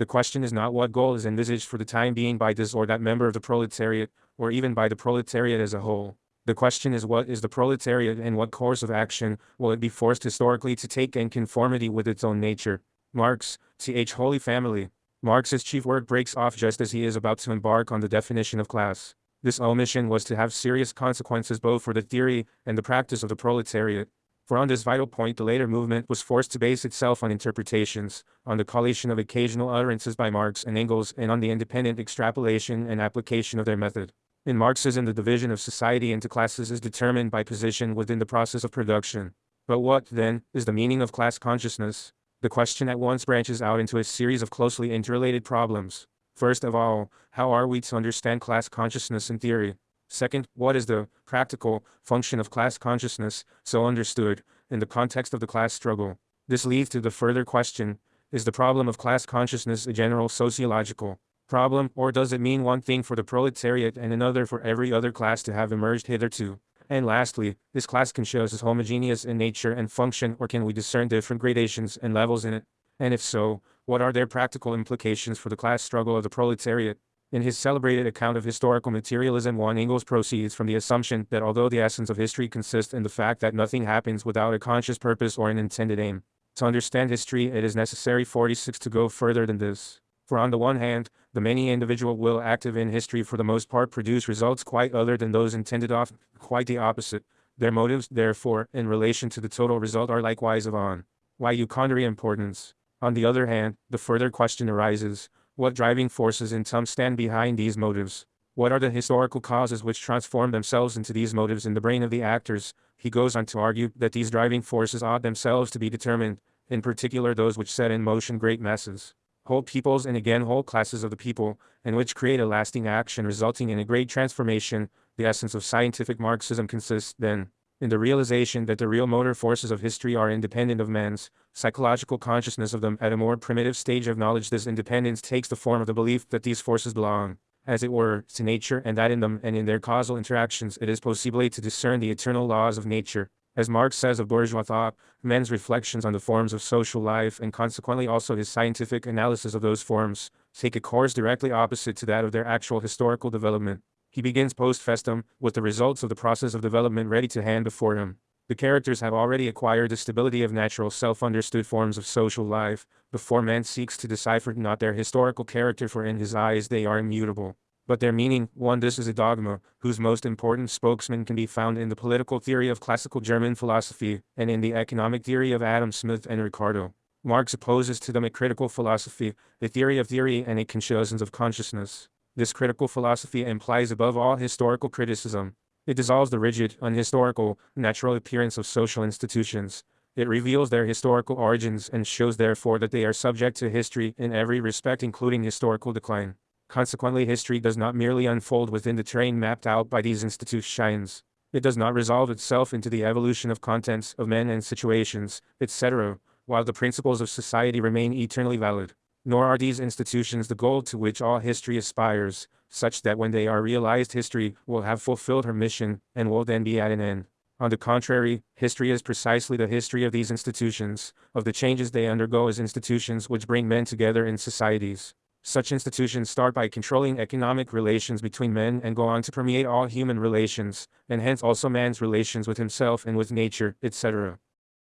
The question is not what goal is envisaged for the time being by this or that member of the proletariat, or even by the proletariat as a whole. The question is what is the proletariat and what course of action will it be forced historically to take in conformity with its own nature. Marx, th. Holy Family. Marx's chief work breaks off just as he is about to embark on the definition of class. This omission was to have serious consequences both for the theory and the practice of the proletariat. For on this vital point the later movement was forced to base itself on interpretations, on the collation of occasional utterances by Marx and Engels, and on the independent extrapolation and application of their method. In Marxism, the division of society into classes is determined by position within the process of production. But what, then, is the meaning of class consciousness? The question at once branches out into a series of closely interrelated problems. First of all, how are we to understand class consciousness in theory? Second, what is the practical function of class consciousness, so understood, in the context of the class struggle? This leads to the further question, is the problem of class consciousness a general sociological problem, or does it mean one thing for the proletariat and another for every other class to have emerged hitherto? And lastly, is class consciousness homogeneous in nature and function, or can we discern different gradations and levels in it? And if so, what are their practical implications for the class struggle of the proletariat? In his celebrated account of historical materialism, Engels proceeds from the assumption that although the essence of history consists in the fact that nothing happens without a conscious purpose or an intended aim, to understand history it is necessary 46 to go further than this. For on the one hand, the many individual will active in history for the most part produce results quite other than those intended, often quite the opposite. Their motives, therefore, in relation to the total result are likewise of euchondry importance. On the other hand, the further question arises, what driving forces in some stand behind these motives? What are the historical causes which transform themselves into these motives in the brain of the actors? He goes on to argue that these driving forces ought themselves to be determined, in particular those which set in motion great masses, whole peoples and again whole classes of the people, and which create a lasting action resulting in a great transformation. The essence of scientific Marxism consists, then, in the realization that the real motor forces of history are independent of man's psychological consciousness of them. At a more primitive stage of knowledge, this independence takes the form of the belief that these forces belong, as it were, to nature, and that in them and in their causal interactions it is possible to discern the eternal laws of nature. As Marx says of bourgeois thought, men's reflections on the forms of social life, and consequently also his scientific analysis of those forms, take a course directly opposite to that of their actual historical development. He begins post festum, with the results of the process of development ready to hand before him. The characters have already acquired the stability of natural self-understood forms of social life, before man seeks to decipher not their historical character, for in his eyes they are immutable, but their meaning. This is a dogma, whose most important spokesman can be found in the political theory of classical German philosophy, and in the economic theory of Adam Smith and Ricardo. Marx opposes to them a critical philosophy, a theory of theory, and a consciousness of consciousness. This critical philosophy implies above all historical criticism. It dissolves the rigid, unhistorical, natural appearance of social institutions. It reveals their historical origins and shows therefore that they are subject to history in every respect, including historical decline. Consequently, history does not merely unfold within the terrain mapped out by these institutions. It does not resolve itself into the evolution of contents, of men and situations, etc., while the principles of society remain eternally valid. Nor are these institutions the goal to which all history aspires, such that when they are realized history will have fulfilled her mission, and will then be at an end. On the contrary, history is precisely the history of these institutions, of the changes they undergo as institutions which bring men together in societies. Such institutions start by controlling economic relations between men and go on to permeate all human relations, and hence also man's relations with himself and with nature, etc.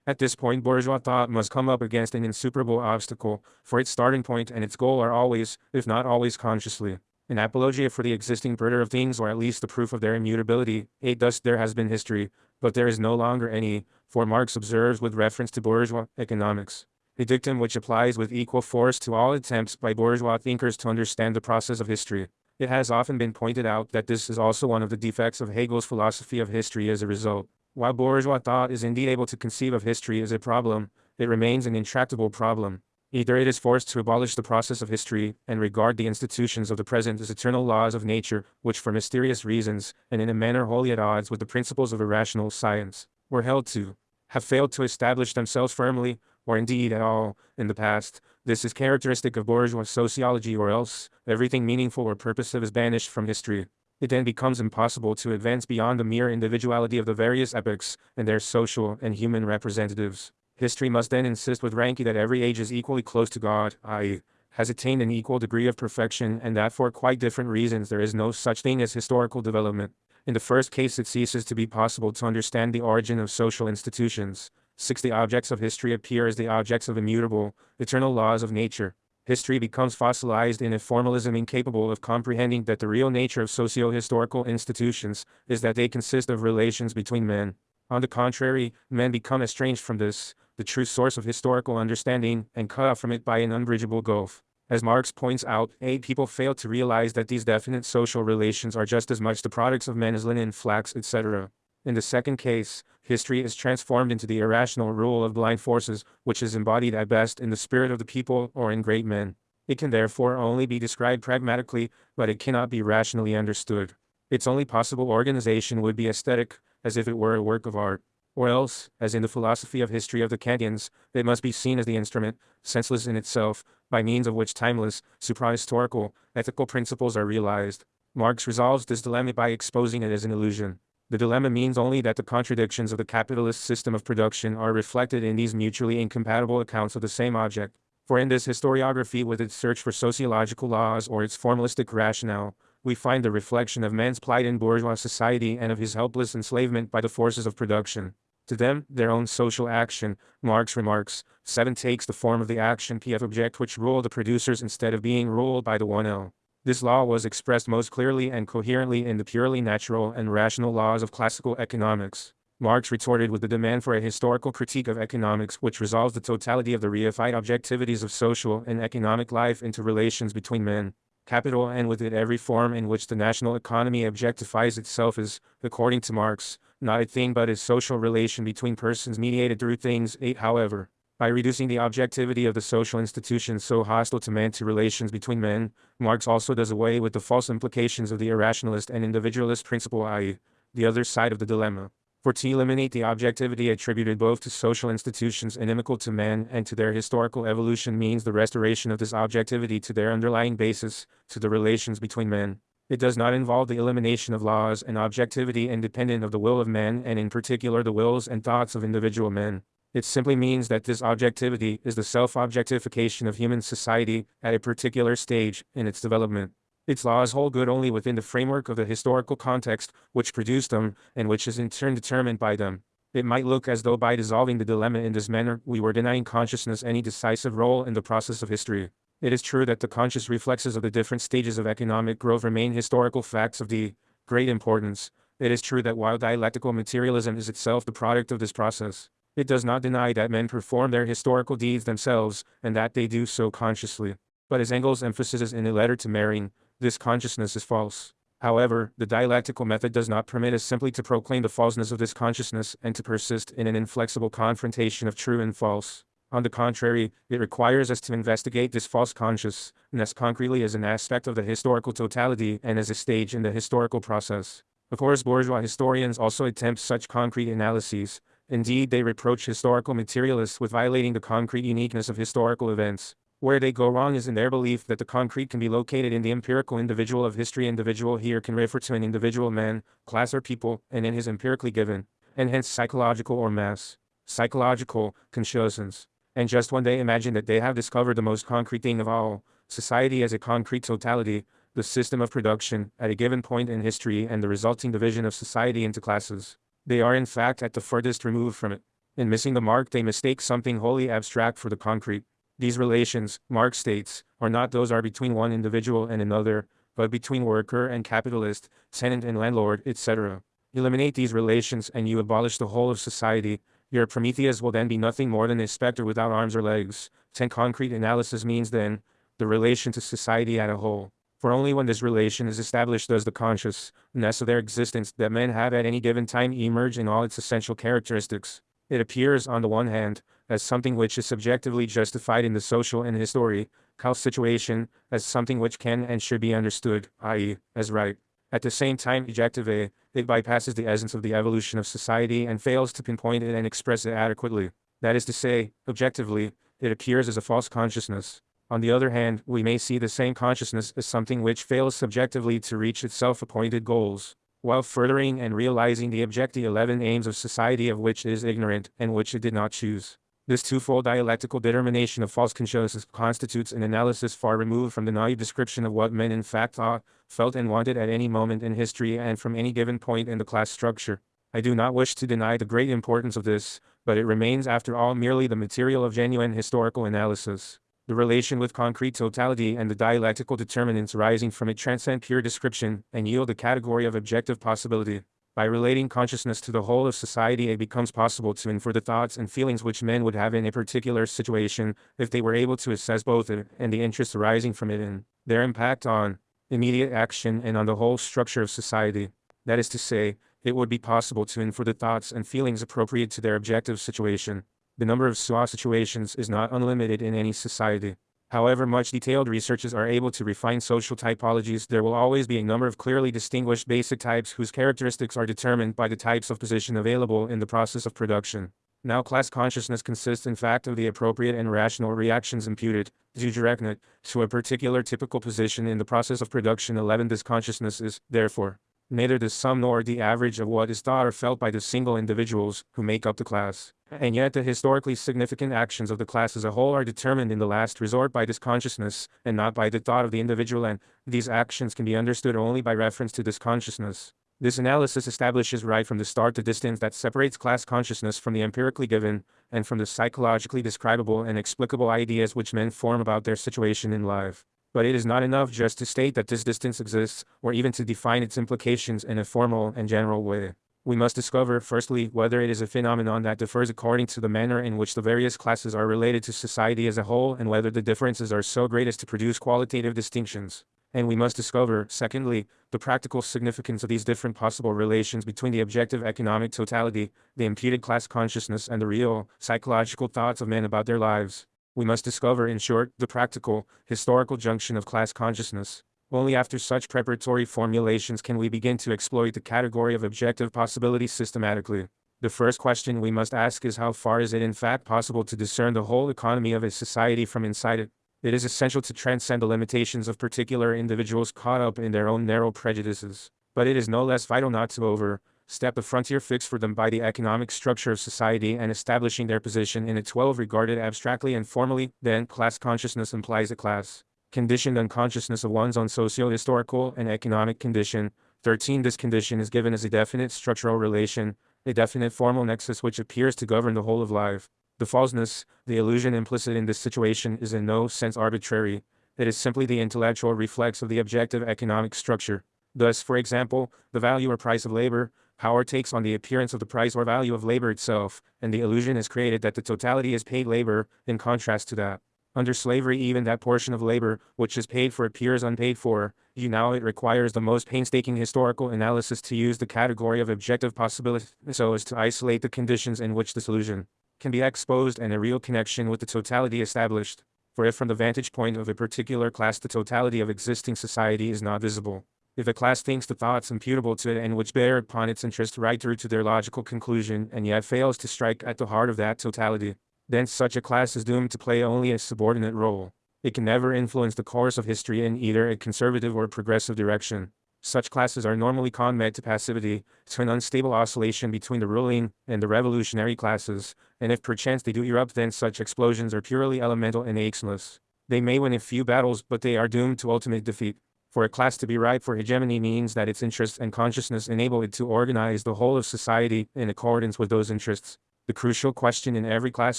At this point, bourgeois thought must come up against an insuperable obstacle, for its starting point and its goal are always, if not always consciously, an apologia for the existing order of things, or at least the proof of their immutability. Thus there has been history, but there is no longer any, for Marx observes with reference to bourgeois economics, a dictum which applies with equal force to all attempts by bourgeois thinkers to understand the process of history. It has often been pointed out that this is also one of the defects of Hegel's philosophy of history. As a result, while bourgeois thought is indeed able to conceive of history as a problem, it remains an intractable problem. Either it is forced to abolish the process of history, and regard the institutions of the present as eternal laws of nature, which for mysterious reasons, and in a manner wholly at odds with the principles of irrational science, were held to have failed to establish themselves firmly, or indeed at all, in the past. This is characteristic of bourgeois sociology, or else everything meaningful or purposive is banished from history. It then becomes impossible to advance beyond the mere individuality of the various epochs, and their social and human representatives. History must then insist with Ranke that every age is equally close to God, i.e., has attained an equal degree of perfection, and that for quite different reasons there is no such thing as historical development. In the first case, it ceases to be possible to understand the origin of social institutions. 6. The objects of history appear as the objects of immutable, eternal laws of nature. History becomes fossilized in a formalism incapable of comprehending that the real nature of socio-historical institutions is that they consist of relations between men. On the contrary, men become estranged from this, the true source of historical understanding, and cut off from it by an unbridgeable gulf. As Marx points out, people fail to realize that these definite social relations are just as much the products of men as linen, flax, etc. In the second case, history is transformed into the irrational rule of blind forces, which is embodied at best in the spirit of the people or in great men. It can therefore only be described pragmatically, but it cannot be rationally understood. Its only possible organization would be aesthetic, as if it were a work of art. Or else, as in the philosophy of history of the Kantians, it must be seen as the instrument, senseless in itself, by means of which timeless, suprahistorical, ethical principles are realized. Marx resolves this dilemma by exposing it as an illusion. The dilemma means only that the contradictions of the capitalist system of production are reflected in these mutually incompatible accounts of the same object. For in this historiography, with its search for sociological laws or its formalistic rationale, we find the reflection of man's plight in bourgeois society and of his helpless enslavement by the forces of production. To them, their own social action, Marx remarks, 7 takes the form of the action P of object which rule the producers instead of being ruled by the 1L. This law was expressed most clearly and coherently in the purely natural and rational laws of classical economics. Marx retorted with the demand for a historical critique of economics which resolves the totality of the reified objectivities of social and economic life into relations between men, capital, and with it every form in which the national economy objectifies itself is, according to Marx, not a thing but a social relation between persons mediated through things. 8. However, by reducing the objectivity of the social institutions so hostile to man to relations between men, Marx also does away with the false implications of the irrationalist and individualist principle, i.e., the other side of the dilemma. For to eliminate the objectivity attributed both to social institutions inimical to man and to their historical evolution means the restoration of this objectivity to their underlying basis, to the relations between men. It does not involve the elimination of laws and objectivity independent of the will of men and in particular the wills and thoughts of individual men. It simply means that this objectivity is the self-objectification of human society at a particular stage in its development. Its laws hold good only within the framework of the historical context which produced them, and which is in turn determined by them. It might look as though by dissolving the dilemma in this manner we were denying consciousness any decisive role in the process of history. It is true that the conscious reflexes of the different stages of economic growth remain historical facts of the great importance. It is true that while dialectical materialism is itself the product of this process, it does not deny that men perform their historical deeds themselves, and that they do so consciously. But as Engels emphasizes in a letter to Mering, this consciousness is false. However, the dialectical method does not permit us simply to proclaim the falseness of this consciousness and to persist in an inflexible confrontation of true and false. On the contrary, it requires us to investigate this false consciousness concretely as an aspect of the historical totality and as a stage in the historical process. Of course, bourgeois historians also attempt such concrete analyses. Indeed, they reproach historical materialists with violating the concrete uniqueness of historical events. Where they go wrong is in their belief that the concrete can be located in the empirical individual of history. Individual here can refer to an individual man, class or people, and in his empirically given, and hence psychological or mass, psychological, consciousness. And just when they imagine that they have discovered the most concrete thing of all, society as a concrete totality, the system of production, at a given point in history and the resulting division of society into classes, they are in fact at the furthest removed from it. In missing the mark they mistake something wholly abstract for the concrete. These relations, Marx states, are not those are between one individual and another, but between worker and capitalist, tenant and landlord, etc. Eliminate these relations and you abolish the whole of society. Your Prometheus will then be nothing more than a specter without arms or legs. 10. Concrete analysis means then, the relation to society as a whole. For only when this relation is established does the consciousness of their existence that men have at any given time emerge in all its essential characteristics. It appears, on the one hand, as something which is subjectively justified in the social and historical situation, as something which can and should be understood, i.e., as right. At the same time, objectively, it bypasses the essence of the evolution of society and fails to pinpoint it and express it adequately. That is to say, objectively, it appears as a false consciousness. On the other hand, we may see the same consciousness as something which fails subjectively to reach its self-appointed goals, while furthering and realizing the objective 11 aims of society of which it is ignorant and which it did not choose. This twofold dialectical determination of false consciousness constitutes an analysis far removed from the naive description of what men in fact thought, felt and wanted at any moment in history and from any given point in the class structure. I do not wish to deny the great importance of this, but it remains after all merely the material of genuine historical analysis. The relation with concrete totality and the dialectical determinants arising from it transcend pure description and yield a category of objective possibility. By relating consciousness to the whole of society, it becomes possible to infer the thoughts and feelings which men would have in a particular situation if they were able to assess both it and the interests arising from it and their impact on immediate action and on the whole structure of society. That is to say, it would be possible to infer the thoughts and feelings appropriate to their objective situation. The number of situations is not unlimited in any society. However much detailed researchers are able to refine social typologies, there will always be a number of clearly distinguished basic types whose characteristics are determined by the types of position available in the process of production. Now class consciousness consists in fact of the appropriate and rational reactions imputed, zugerechnete, to a particular typical position in the process of production. 11. This consciousness is, therefore, neither the sum nor the average of what is thought or felt by the single individuals who make up the class. And yet the historically significant actions of the class as a whole are determined in the last resort by this consciousness, and not by the thought of the individual, and these actions can be understood only by reference to this consciousness. This analysis establishes right from the start the distance that separates class consciousness from the empirically given, and from the psychologically describable and explicable ideas which men form about their situation in life. But it is not enough just to state that this distance exists, or even to define its implications in a formal and general way. We must discover, firstly, whether it is a phenomenon that differs according to the manner in which the various classes are related to society as a whole, and whether the differences are so great as to produce qualitative distinctions. And we must discover, secondly, the practical significance of these different possible relations between the objective economic totality, the imputed class consciousness, and the real, psychological thoughts of men about their lives. We must discover, in short, the practical, historical junction of class consciousness. Only after such preparatory formulations can we begin to exploit the category of objective possibility systematically. The first question we must ask is how far is it in fact possible to discern the whole economy of a society from inside it? It is essential to transcend the limitations of particular individuals caught up in their own narrow prejudices. But it is no less vital not to overstep the frontier fixed for them by the economic structure of society and establishing their position in it. 12. Regarded abstractly and formally, then, class consciousness implies a class conditioned unconsciousness of one's own socio-historical and economic condition. 13. This condition is given as a definite structural relation, a definite formal nexus which appears to govern the whole of life. The falseness, the illusion implicit in this situation is in no sense arbitrary. It is simply the intellectual reflex of the objective economic structure. Thus, for example, the value or price of labor, power takes on the appearance of the price or value of labor itself, and the illusion is created that the totality is paid labor, in contrast to that. Under slavery, even that portion of labor which is paid for appears unpaid for. Now it requires the most painstaking historical analysis to use the category of objective possibility so as to isolate the conditions in which this illusion can be exposed and a real connection with the totality established. For if from the vantage point of a particular class the totality of existing society is not visible, if a class thinks the thoughts imputable to it and which bear upon its interest right through to their logical conclusion and yet fails to strike at the heart of that totality, then such a class is doomed to play only a subordinate role. It can never influence the course of history in either a conservative or progressive direction. Such classes are normally condemned to passivity, to an unstable oscillation between the ruling and the revolutionary classes, and if perchance they do erupt, then such explosions are purely elemental and aimless. They may win a few battles, but they are doomed to ultimate defeat. For a class to be ripe for hegemony means that its interests and consciousness enable it to organize the whole of society in accordance with those interests. The crucial question in every class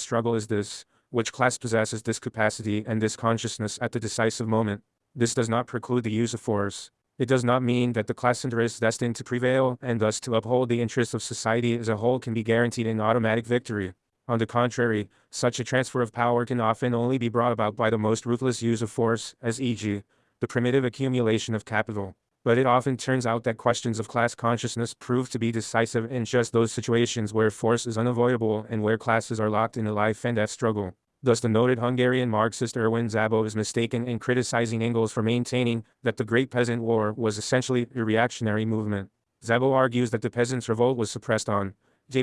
struggle is this: which class possesses this capacity and this consciousness at the decisive moment? This does not preclude the use of force. It does not mean that the class interests destined to prevail and thus to uphold the interests of society as a whole can be guaranteed an automatic victory. On the contrary, such a transfer of power can often only be brought about by the most ruthless use of force, as e.g., the primitive accumulation of capital. But it often turns out that questions of class consciousness prove to be decisive in just those situations where force is unavoidable and where classes are locked in a life and death struggle. Thus the noted Hungarian Marxist Erwin Szabó is mistaken in criticizing Engels for maintaining that the Great Peasant War was essentially a reactionary movement. Szabó argues that the peasants' revolt was suppressed on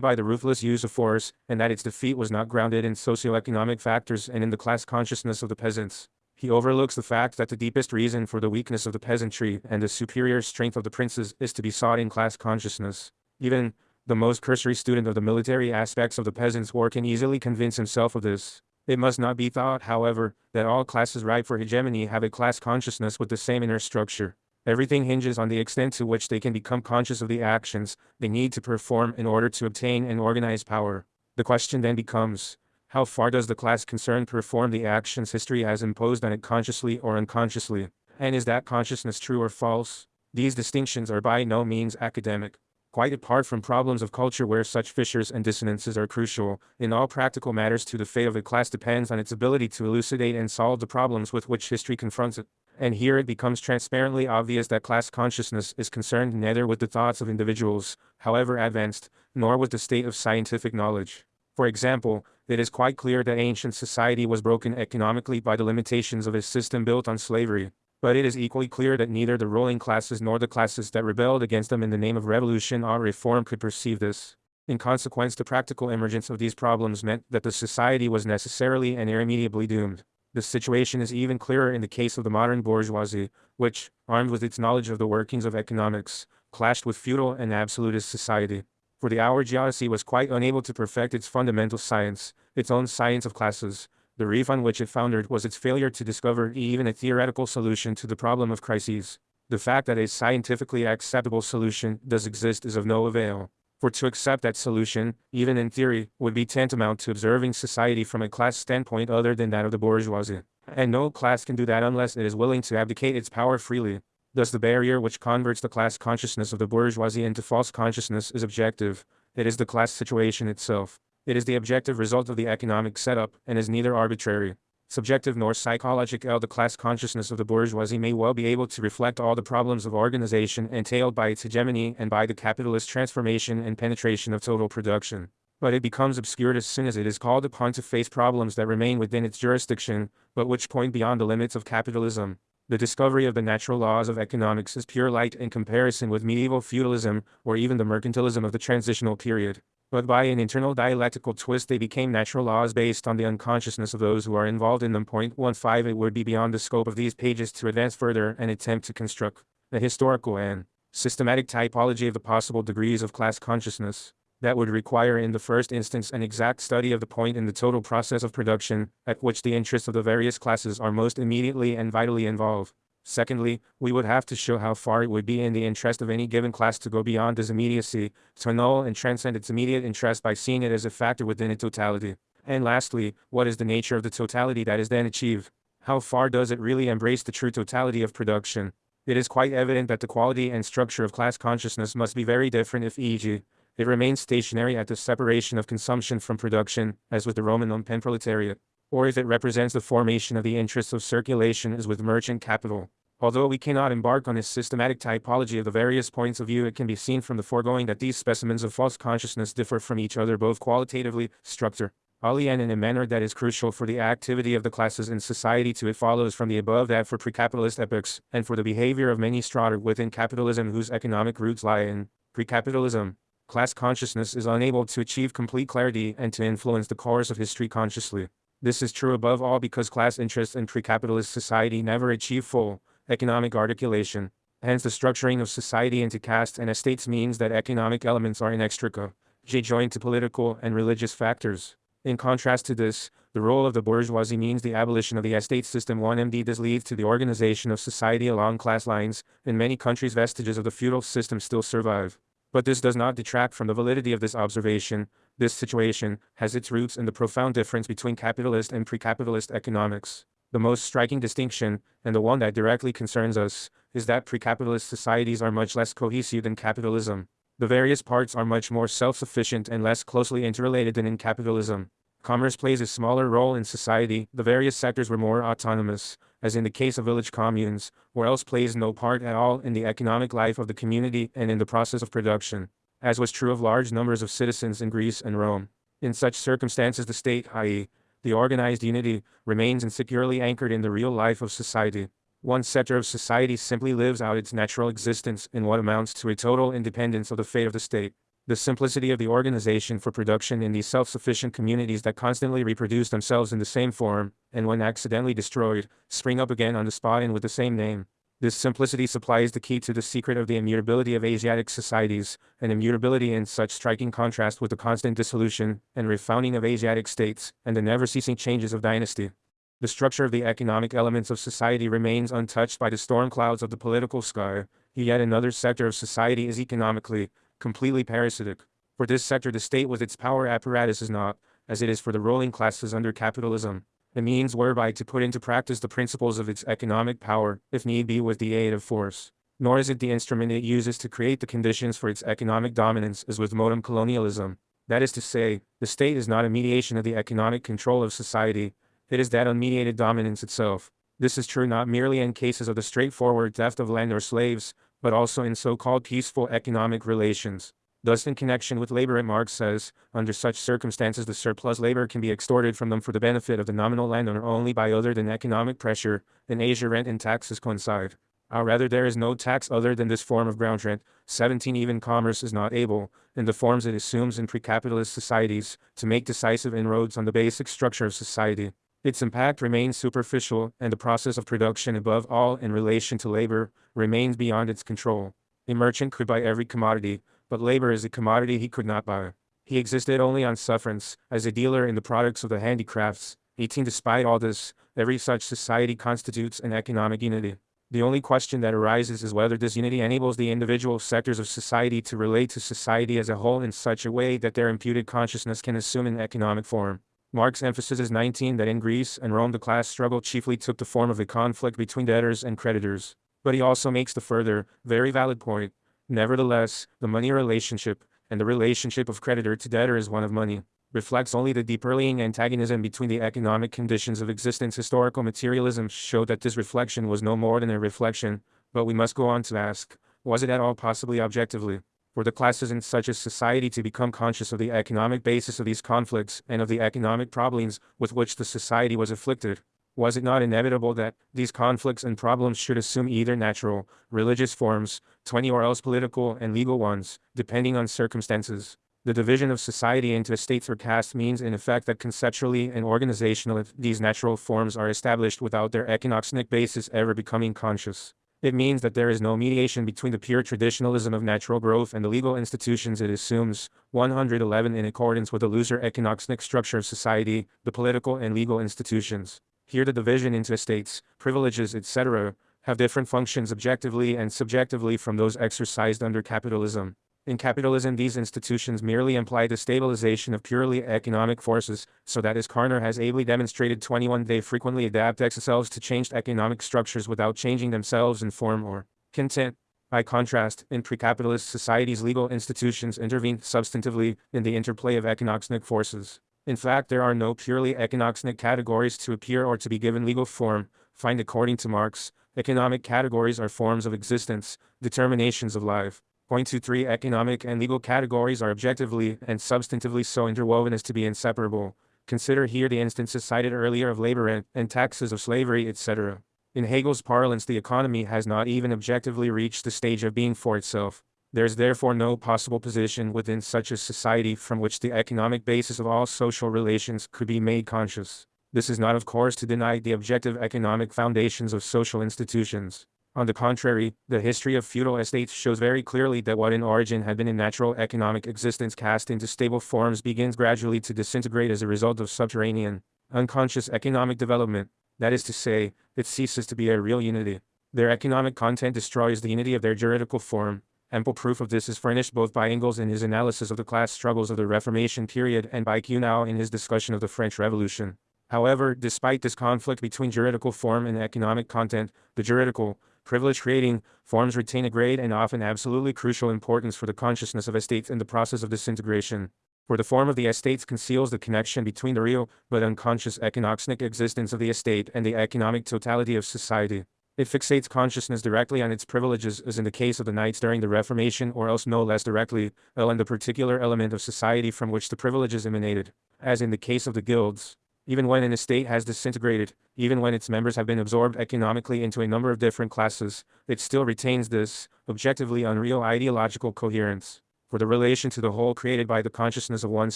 by the ruthless use of force, and that its defeat was not grounded in socioeconomic factors and in the class consciousness of the peasants. He overlooks the fact that the deepest reason for the weakness of the peasantry and the superior strength of the princes is to be sought in class consciousness. Even The most cursory student of the military aspects of the peasants' war can easily convince himself of this. It must not be thought, however, that all classes ripe for hegemony have a class consciousness with the same inner structure. Everything hinges on the extent to which they can become conscious of the actions they need to perform in order to obtain and organize power. The question then becomes, how far does the class concerned perform the actions history has imposed on it consciously or unconsciously? And is that consciousness true or false? These distinctions are by no means academic. Quite apart from problems of culture where such fissures and dissonances are crucial, in all practical matters the fate of a class depends on its ability to elucidate and solve the problems with which history confronts it. And here it becomes transparently obvious that class consciousness is concerned neither with the thoughts of individuals, however advanced, nor with the state of scientific knowledge. For example, it is quite clear that ancient society was broken economically by the limitations of a system built on slavery. But it is equally clear that neither the ruling classes nor the classes that rebelled against them in the name of revolution or reform could perceive this. In consequence, the practical emergence of these problems meant that the society was necessarily and irremediably doomed. The situation is even clearer in the case of the modern bourgeoisie, which, armed with its knowledge of the workings of economics, clashed with feudal and absolutist society. For the bourgeoisie was quite unable to perfect its fundamental science, its own science of classes. The reef on which it foundered was its failure to discover even a theoretical solution to the problem of crises. The fact that a scientifically acceptable solution does exist is of no avail. For to accept that solution, even in theory, would be tantamount to observing society from a class standpoint other than that of the bourgeoisie. And no class can do that unless it is willing to abdicate its power freely. Thus the barrier which converts the class consciousness of the bourgeoisie into false consciousness is objective. It is the class situation itself. It is the objective result of the economic setup, and is neither arbitrary, subjective nor psychological. The class consciousness of the bourgeoisie may well be able to reflect all the problems of organization entailed by its hegemony and by the capitalist transformation and penetration of total production. But it becomes obscured as soon as it is called upon to face problems that remain within its jurisdiction, but which point beyond the limits of capitalism. The discovery of the natural laws of economics is pure light in comparison with medieval feudalism, or even the mercantilism of the transitional period. But by an internal dialectical twist they became natural laws based on the unconsciousness of those who are involved in them. 15 It would be beyond the scope of these pages to advance further and attempt to construct a historical and systematic typology of the possible degrees of class consciousness. That would require in the first instance an exact study of the point in the total process of production at which the interests of the various classes are most immediately and vitally involved. Secondly, we would have to show how far it would be in the interest of any given class to go beyond this immediacy, to annul and transcend its immediate interest by seeing it as a factor within a totality. And lastly, what is the nature of the totality that is then achieved? How far does it really embrace the true totality of production? It is quite evident that the quality and structure of class consciousness must be very different if, e.g., it remains stationary at the separation of consumption from production, as with the Roman lumpenproletariat, or if it represents the formation of the interests of circulation as with merchant capital. Although we cannot embark on a systematic typology of the various points of view, it can be seen from the foregoing that these specimens of false consciousness differ from each other both qualitatively, structurally, and in a manner that is crucial for the activity of the classes in society. It follows from the above that for pre-capitalist epochs, and for the behavior of many strata within capitalism whose economic roots lie in pre-capitalism, class consciousness is unable to achieve complete clarity and to influence the course of history consciously. This is true above all because class interests in pre-capitalist society never achieve full economic articulation. Hence the structuring of society into castes and estates means that economic elements are inextricably joined to political and religious factors. In contrast to this, the role of the bourgeoisie means the abolition of the estate system. 1 This leads to the organization of society along class lines. In many countries vestiges of the feudal system still survive. But this does not detract from the validity of this observation. This situation has its roots in the profound difference between capitalist and pre-capitalist economics. The most striking distinction, and the one that directly concerns us, is that pre-capitalist societies are much less cohesive than capitalism. The various parts are much more self-sufficient and less closely interrelated than in capitalism. Commerce plays a smaller role in society, the various sectors were more autonomous, as in the case of village communes, or else plays no part at all in the economic life of the community and in the process of production, as was true of large numbers of citizens in Greece and Rome. In such circumstances the state, i.e., the organized unity, remains insecurely anchored in the real life of society. One sector of society simply lives out its natural existence in what amounts to a total independence of the fate of the state. The simplicity of the organization for production in these self-sufficient communities that constantly reproduce themselves in the same form, and when accidentally destroyed, spring up again on the spot and with the same name. This simplicity supplies the key to the secret of the immutability of Asiatic societies, an immutability in such striking contrast with the constant dissolution and refounding of Asiatic states, and the never-ceasing changes of dynasty. The structure of the economic elements of society remains untouched by the storm clouds of the political sky, yet another sector of society is economically, completely parasitic. For this sector the state with its power apparatus is not, as it is for the ruling classes under capitalism, the means whereby to put into practice the principles of its economic power, if need be with the aid of force. Nor is it the instrument it uses to create the conditions for its economic dominance as with modern colonialism. That is to say, the state is not a mediation of the economic control of society, it is that unmediated dominance itself. This is true not merely in cases of the straightforward theft of land or slaves, but also in so-called peaceful economic relations. Thus in connection with labor, Marx says, under such circumstances the surplus labor can be extorted from them for the benefit of the nominal landowner only by other than economic pressure. In Asia rent and taxes coincide. Or rather there is no tax other than this form of ground rent. 17 Even commerce is not able, in the forms it assumes in pre-capitalist societies, to make decisive inroads on the basic structure of society. Its impact remains superficial, and the process of production, above all in relation to labor, remains beyond its control. A merchant could buy every commodity, but labor is a commodity he could not buy. He existed only on sufferance, as a dealer in the products of the handicrafts. 18 Despite all this, every such society constitutes an economic unity. The only question that arises is whether this unity enables the individual sectors of society to relate to society as a whole in such a way that their imputed consciousness can assume an economic form. Marx emphasizes 19 that in Greece and Rome the class struggle chiefly took the form of a conflict between debtors and creditors. But he also makes the further, very valid point. Nevertheless, the money relationship, and the relationship of creditor to debtor is one of money, reflects only the deep-earlying antagonism between the economic conditions of existence. Historical materialism showed that this reflection was no more than a reflection, but we must go on to ask, was it at all possibly objectively, for the classes in such a society to become conscious of the economic basis of these conflicts and of the economic problems with which the society was afflicted? Was it not inevitable that these conflicts and problems should assume either natural, religious forms, 20 or else political and legal ones, depending on circumstances? The division of society into estates or castes means in effect that conceptually and organizationally these natural forms are established without their economic basis ever becoming conscious. It means that there is no mediation between the pure traditionalism of natural growth and the legal institutions it assumes. 111 In accordance with the looser economic structure of society, the political and legal institutions, here the division into estates, privileges, etc., have different functions objectively and subjectively from those exercised under capitalism. In capitalism these institutions merely imply the stabilization of purely economic forces, so that as Karner has ably demonstrated 21 they frequently adapt themselves to changed economic structures without changing themselves in form or content. By contrast, in pre-capitalist societies legal institutions intervene substantively in the interplay of economic forces. In fact, there are no purely economic categories to appear or to be given legal form. Find according to Marx, economic categories are forms of existence, determinations of life. Point 23 Economic and legal categories are objectively and substantively so interwoven as to be inseparable. Consider here the instances cited earlier of labor rent and taxes of slavery, etc. In Hegel's parlance the economy has not even objectively reached the stage of being for itself. There is therefore no possible position within such a society from which the economic basis of all social relations could be made conscious. This is not of course to deny the objective economic foundations of social institutions. On the contrary, the history of feudal estates shows very clearly that what in origin had been a natural economic existence cast into stable forms begins gradually to disintegrate as a result of subterranean, unconscious economic development. That is to say, it ceases to be a real unity. Their economic content destroys the unity of their juridical form. Ample proof of this is furnished both by Engels in his analysis of the class struggles of the Reformation period and by Kuhnau in his discussion of the French Revolution. However, despite this conflict between juridical form and economic content, the juridical, privilege-creating forms retain a great and often absolutely crucial importance for the consciousness of estates in the process of disintegration. For the form of the estates conceals the connection between the real but unconscious economic existence of the estate and the economic totality of society. It fixates consciousness directly on its privileges as in the case of the knights during the Reformation or else no less directly, on the particular element of society from which the privileges emanated, as in the case of the guilds. Even when an estate has disintegrated, even when its members have been absorbed economically into a number of different classes, it still retains this, objectively unreal ideological coherence. For the relation to the whole created by the consciousness of one's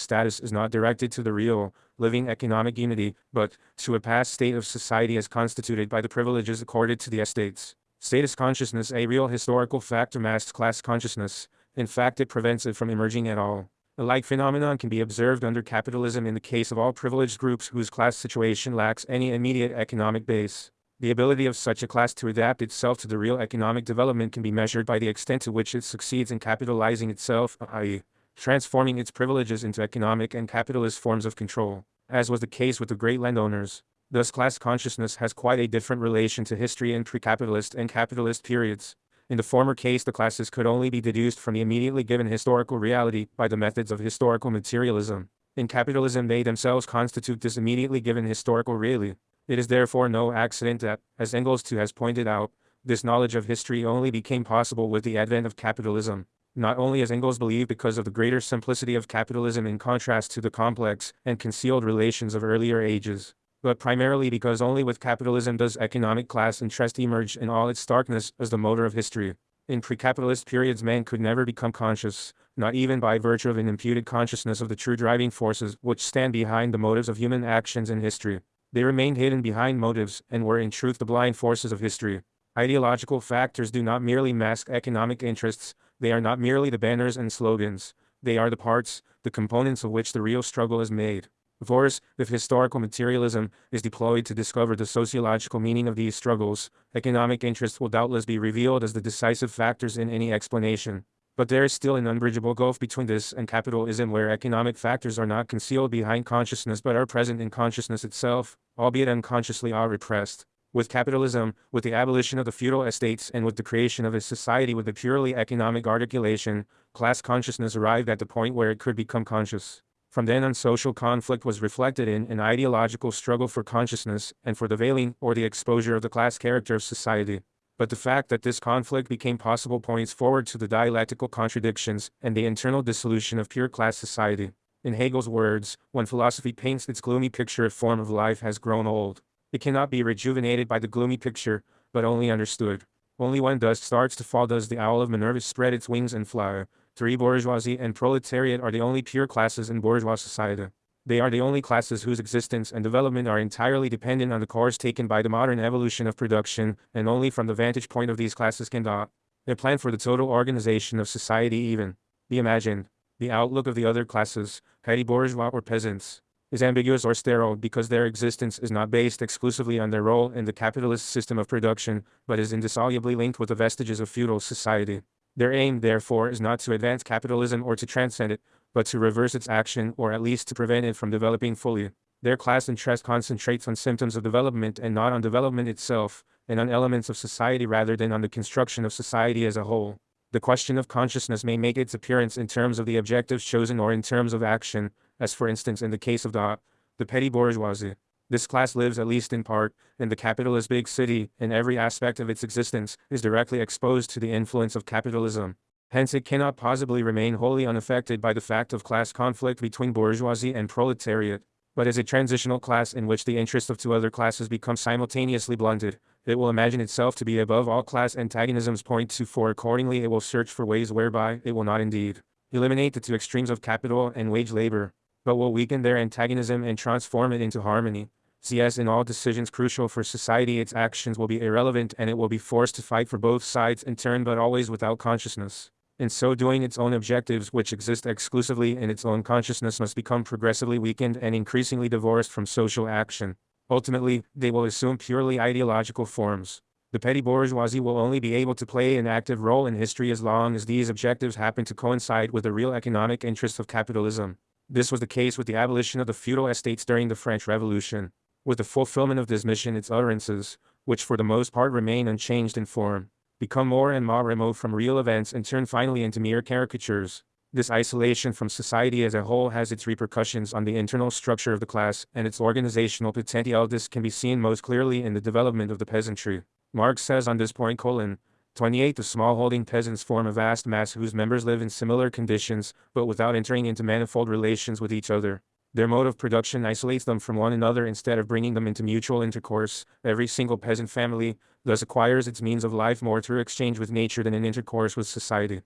status is not directed to the real, living economic unity, but to a past state of society as constituted by the privileges accorded to the estates. Status consciousness, a real historical factor, masks class consciousness. In fact, it prevents it from emerging at all. A like phenomenon can be observed under capitalism in the case of all privileged groups whose class situation lacks any immediate economic base. The ability of such a class to adapt itself to the real economic development can be measured by the extent to which it succeeds in capitalizing itself, i.e., transforming its privileges into economic and capitalist forms of control, as was the case with the great landowners. Thus, class consciousness has quite a different relation to history in pre-capitalist and capitalist periods. In the former case, the classes could only be deduced from the immediately given historical reality by the methods of historical materialism. In capitalism, they themselves constitute this immediately given historical reality. It is therefore no accident that, as Engels too has pointed out, this knowledge of history only became possible with the advent of capitalism. Not only as Engels believed because of the greater simplicity of capitalism in contrast to the complex and concealed relations of earlier ages, but primarily because only with capitalism does economic class interest emerge in all its starkness as the motor of history. In pre-capitalist periods, man could never become conscious, not even by virtue of an imputed consciousness of the true driving forces which stand behind the motives of human actions in history. They remained hidden behind motives and were in truth the blind forces of history. Ideological factors do not merely mask economic interests, they are not merely the banners and slogans, they are the parts, the components of which the real struggle is made. Of course, if historical materialism is deployed to discover the sociological meaning of these struggles, economic interests will doubtless be revealed as the decisive factors in any explanation. But there is still an unbridgeable gulf between this and capitalism, where economic factors are not concealed behind consciousness but are present in consciousness itself, albeit unconsciously are repressed. With capitalism, with the abolition of the feudal estates and with the creation of a society with a purely economic articulation, class consciousness arrived at the point where it could become conscious. From then on, social conflict was reflected in an ideological struggle for consciousness and for the veiling or the exposure of the class character of society. But the fact that this conflict became possible points forward to the dialectical contradictions and the internal dissolution of pure class society. In Hegel's words, when philosophy paints its gloomy picture, a form of life has grown old. It cannot be rejuvenated by the gloomy picture, but only understood. Only when dust starts to fall does the owl of Minerva spread its wings and fly. Three, bourgeoisie and proletariat are the only pure classes in bourgeois society. They are the only classes whose existence and development are entirely dependent on the course taken by the modern evolution of production, and only from the vantage point of these classes can a plan for the total organization of society even be imagined. The outlook of the other classes, petty bourgeois or peasants, is ambiguous or sterile because their existence is not based exclusively on their role in the capitalist system of production, but is indissolubly linked with the vestiges of feudal society. Their aim, therefore, is not to advance capitalism or to transcend it, but to reverse its action or at least to prevent it from developing fully. Their class interest concentrates on symptoms of development and not on development itself, and on elements of society rather than on the construction of society as a whole. The question of consciousness may make its appearance in terms of the objectives chosen or in terms of action, as for instance in the case of the petty bourgeoisie. This class lives, at least in part, in the capitalist big city, and every aspect of its existence is directly exposed to the influence of capitalism. Hence it cannot possibly remain wholly unaffected by the fact of class conflict between bourgeoisie and proletariat. But as a transitional class in which the interests of two other classes become simultaneously blunted, it will imagine itself to be above all class antagonisms point to, for accordingly it will search for ways whereby it will not indeed eliminate the two extremes of capital and wage labor, but will weaken their antagonism and transform it into harmony. See, as in all decisions crucial for society, its actions will be irrelevant and it will be forced to fight for both sides in turn, but always without consciousness. In so doing, its own objectives, which exist exclusively in its own consciousness, must become progressively weakened and increasingly divorced from social action. Ultimately, they will assume purely ideological forms. The petty bourgeoisie will only be able to play an active role in history as long as these objectives happen to coincide with the real economic interests of capitalism. This was the case with the abolition of the feudal estates during the French Revolution. With the fulfillment of this mission, its utterances, which for the most part remain unchanged in form, become more and more remote from real events and turn finally into mere caricatures. This isolation from society as a whole has its repercussions on the internal structure of the class, and its organizational potential. This can be seen most clearly in the development of the peasantry. Marx says on this point, 28, the small-holding peasants form a vast mass whose members live in similar conditions, but without entering into manifold relations with each other. Their mode of production isolates them from one another instead of bringing them into mutual intercourse. Every single peasant family thus acquires its means of life more through exchange with nature than in intercourse with society.